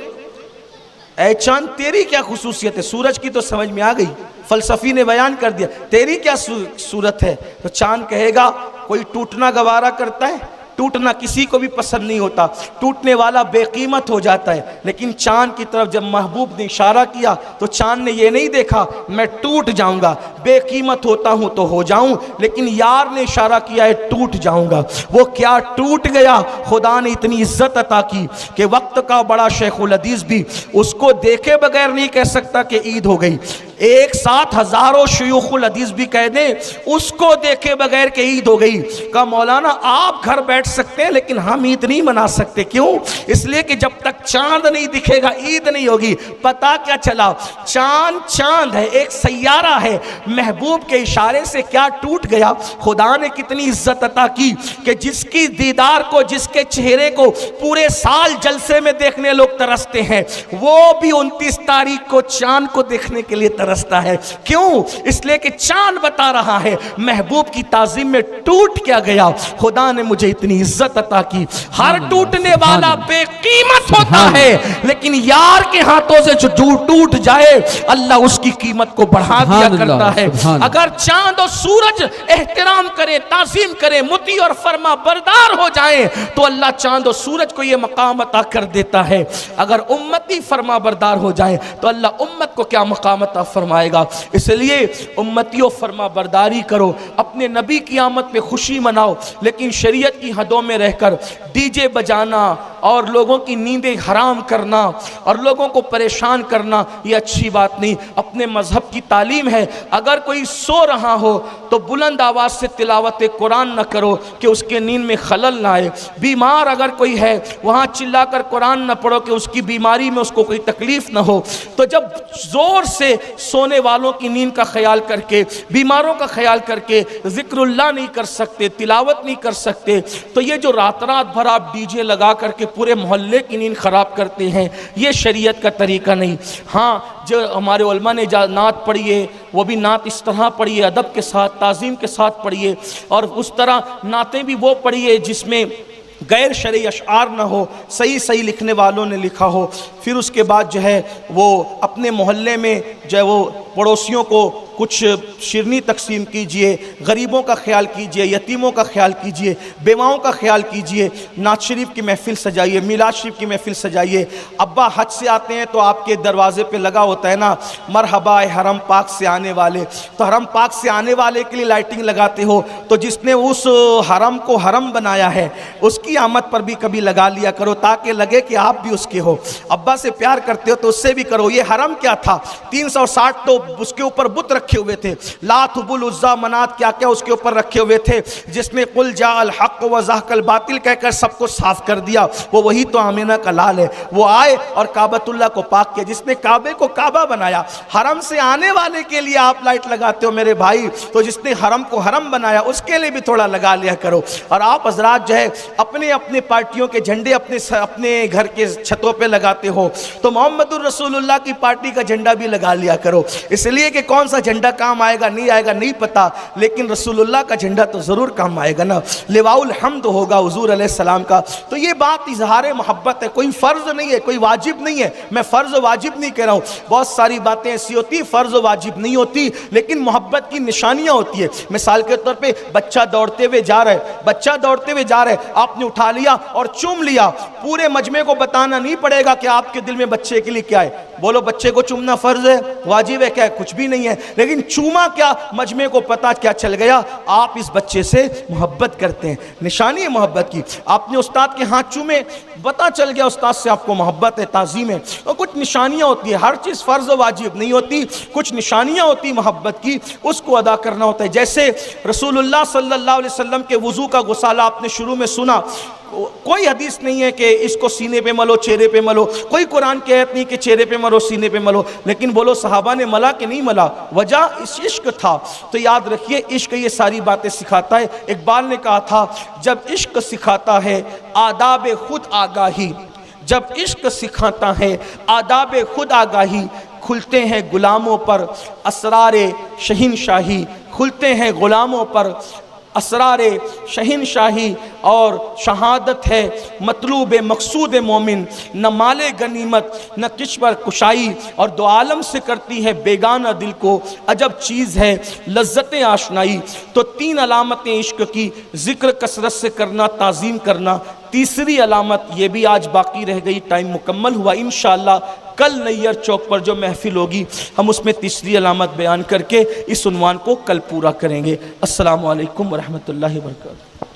اے چاند تیری کیا خصوصیت ہے؟ سورج کی تو سمجھ میں آ گئی, فلسفی نے بیان کر دیا, تیری کیا صورت ہے؟ تو چاند کہے گا کوئی ٹوٹنا گوارا کرتا ہے؟ ٹوٹنا کسی کو بھی پسند نہیں ہوتا, ٹوٹنے والا بے قیمت ہو جاتا ہے. لیکن چاند کی طرف جب محبوب نے اشارہ کیا تو چاند نے یہ نہیں دیکھا میں ٹوٹ جاؤں گا, بے قیمت ہوتا ہوں تو ہو جاؤں, لیکن یار نے اشارہ کیا ہے ٹوٹ جاؤں گا. وہ کیا ٹوٹ گیا؟ خدا نے اتنی عزت عطا کی کہ وقت کا بڑا شیخ الحدیث بھی اس کو دیکھے بغیر نہیں کہہ سکتا کہ عید ہو گئی. ایک ساتھ ہزاروں شیوخ الحدیث بھی کہہ دیں اس کو دیکھے بغیر کہ عید ہو گئی. کہا مولانا آپ گھر بیٹھ سکتے ہیں لیکن ہم عید نہیں منا سکتے. کیوں؟ اس لیے کہ جب تک چاند نہیں دکھے گا عید نہیں ہوگی. پتا کیا چلا؟ چاند چاند ہے, ایک سیارہ ہے, محبوب کے اشارے سے کیا ٹوٹ گیا. خدا نے کتنی عزت عطا کی کہ جس کی دیدار کو, جس کے چہرے کو پورے سال جلسے میں دیکھنے لوگ ترستے ہیں, وہ بھی 29 تاریخ کو چاند کو دیکھنے کے لیے ترستا ہے. کیوں؟ اس لیے کہ چاند بتا رہا ہے محبوب کی تعظیم میں ٹوٹ کیا گیا. خدا نے مجھے اتنی عزت عطا کی. ہر ٹوٹنے والا بے قیمت ہوتا ہے, لیکن یار کے ہاتھوں سے جو ٹوٹ جائے اللہ اس کی قیمت کو بڑھا دیا کرتا ہے. اگر چاند اور سورج احترام کرے, تعظیم کرے, مطیع اور فرما بردار ہو جائیں تو اللہ چاند اور سورج کو یہ مقام عطا کر دیتا ہے. اگر امتی فرما بردار ہو جائیں تو اللہ امت کو کیا مقام عطا فرمائے گا. اس لیے امتیوں فرما برداری کرو, اپنے نبی کی آمد پہ خوشی مناؤ, لیکن شریعت کی حدوں میں رہ کر ڈی جے بجانا اور لوگوں کی نیندیں حرام کرنا اور لوگوں کو پریشان کرنا یہ اچھی بات نہیں. اپنے مذہب کی تعلیم ہے, اگر کوئی سو رہا ہو تو بلند آواز سے تلاوت قرآن نہ کرو کہ اس کے نیند میں خلل نہ آئے. بیمار اگر کوئی ہے وہاں چلا کر قرآن نہ پڑھو کہ اس کی بیماری میں اس کو کوئی تکلیف نہ ہو. تو جب زور سے سونے والوں کی نیند کا خیال کر کے, بیماروں کا خیال کر کے ذکر اللہ نہیں کر سکتے, تلاوت نہیں کر سکتے, تو یہ جو رات رات بھر آپ ڈی جے لگا کر کے پورے محلے کی نیند خراب کرتے ہیں، یہ شریعت کا طریقہ نہیں۔ ہاں جو ہمارے علماء نے نعت پڑھی ہے وہ بھی نعت اس طرح پڑھی ہے، ادب کے ساتھ، تعظیم کے ساتھ پڑھی ہے، اور اس طرح نعتیں بھی وہ پڑھی ہے جس میں غیر شرعی اشعار نہ ہو، صحیح لکھنے والوں نے لکھا ہو۔ پھر اس کے بعد جو ہے وہ اپنے محلے میں جو ہے وہ پڑوسیوں کو کچھ شیرنی تقسیم کیجئے، غریبوں کا خیال کیجئے، یتیموں کا خیال کیجئے، بیواؤں کا خیال کیجئے، نعت شریف کی محفل سجائیے، میلاد شریف کی محفل سجائیے۔ ابا حج سے آتے ہیں تو آپ کے دروازے پہ لگا ہوتا ہے نا، مرحبا اے حرم پاک سے آنے والے، تو حرم پاک سے آنے والے کے لیے لائٹنگ لگاتے ہو، تو جس نے اس حرم کو حرم بنایا ہے اس کی آمد پر بھی کبھی لگا لیا کرو تاکہ لگے کہ آپ بھی اس کے ہو۔ ابا سے پیار کرتے ہو تو اس سے بھی کرو۔ یہ حرم کیا تھا؟ 360 تو اس کے اوپر بت رکھے ہوئے تھے، لات حبل عزا منات کیا کیا اس کے اوپر رکھے ہوئے تھے، جس نے قل جاء الحق وزہق الباطل کہہ کر سب کو صاف کر دیا۔ وہ وہی تو آمینہ کا لال ہے، وہ آئے اور کعبۃ اللہ کو پاک کیا، جس نے کعبے کو کعبہ بنایا۔ حرم سے آنے والے کے لیے آپ لائٹ لگاتے ہو میرے بھائی، تو جس نے حرم کو حرم بنایا اس کے لیے بھی تھوڑا لگا لیا کرو۔ اور آپ حضرات جو ہے اپنے اپنے پارٹیوں کے جھنڈے اپنے گھر کے چھتوں پہ لگاتے ہو، تو محمد الرسول اللہ کی پارٹی کا جھنڈا بھی لگا لیا کرو، اس لیے کہ کون سا جھنڈا کام آئے گا نہیں پتا، لیکن رسول اللہ کا جھنڈا تو ضرور کام آئے گا نا، لواء الحمد ہوگا حضور علیہ السلام کا۔ تو یہ بات اظہار محبت ہے، کوئی فرض نہیں ہے، کوئی واجب نہیں ہے، میں فرض و واجب نہیں کہہ رہا ہوں، بہت ساری باتیں ایسی ہوتی فرض و واجب نہیں ہوتی، لیکن محبت کی نشانیاں ہوتی ہے۔ مثال کے طور پہ بچہ دوڑتے ہوئے جا رہا ہے، آپ نے اٹھا لیا اور چوم لیا، پورے مجمع کو بتانا نہیں پڑے گا کہ آپ کے دل میں بچے کے لیے کیا ہے، بولو بچے کو چومنا فرض ہے، واجب ہے، کیا ہے؟ کچھ بھی نہیں ہے، لیکن چوما کیا، مجمع کو پتا کیا چل گیا، آپ اس بچے سے محبت کرتے ہیں، نشانی ہے محبت کی۔ آپ نے استاد کے ہاتھ چومے، پتا چل گیا استاد سے آپ کو محبت ہے، تعظیم ہے۔ اور کچھ نشانیاں ہوتی ہیں، ہر چیز فرض و واجب نہیں ہوتی، کچھ نشانیاں ہوتی محبت کی، اس کو ادا کرنا ہوتا ہے۔ جیسے رسول اللہ صلی اللہ علیہ وسلم کے وضو کا غسالہ آپ نے شروع میں سنا، کوئی حدیث نہیں ہے کہ اس کو سینے پہ ملو، چہرے پہ ملو، کوئی قرآن کی آیت نہیں کہ چہرے پہ ملو، سینے پہ ملو، لیکن بولو صحابہ نے ملا کہ نہیں ملا، وجہ اس عشق تھا۔ تو یاد رکھیے عشق یہ ساری باتیں سکھاتا ہے۔ اقبال نے کہا تھا جب عشق سکھاتا ہے آداب خود آگاہی، جب عشق سکھاتا ہے آداب خود آگاہی، کھلتے ہیں غلاموں پر اسرار شہنشاہی، کھلتے ہیں غلاموں پر اسرار شہنشاہی، اور شہادت ہے مطلوب مقصود مومن، نہ مال غنیمت نہ کشور کشائی، اور دو عالم سے کرتی ہے بیگانہ دل کو عجب چیز ہے لذت آشنائی۔ تو 3 علامتیں عشق کی، ذکر کثرت سے کرنا، تعظیم کرنا، تیسری علامت یہ بھی آج باقی رہ گئی، ٹائم مکمل ہوا، انشاءاللہ کل نیر چوک پر جو محفل ہوگی ہم اس میں تیسری علامت بیان کر کے اس عنوان کو کل پورا کریں گے۔ السلام علیکم ورحمۃ اللہ وبرکاتہ۔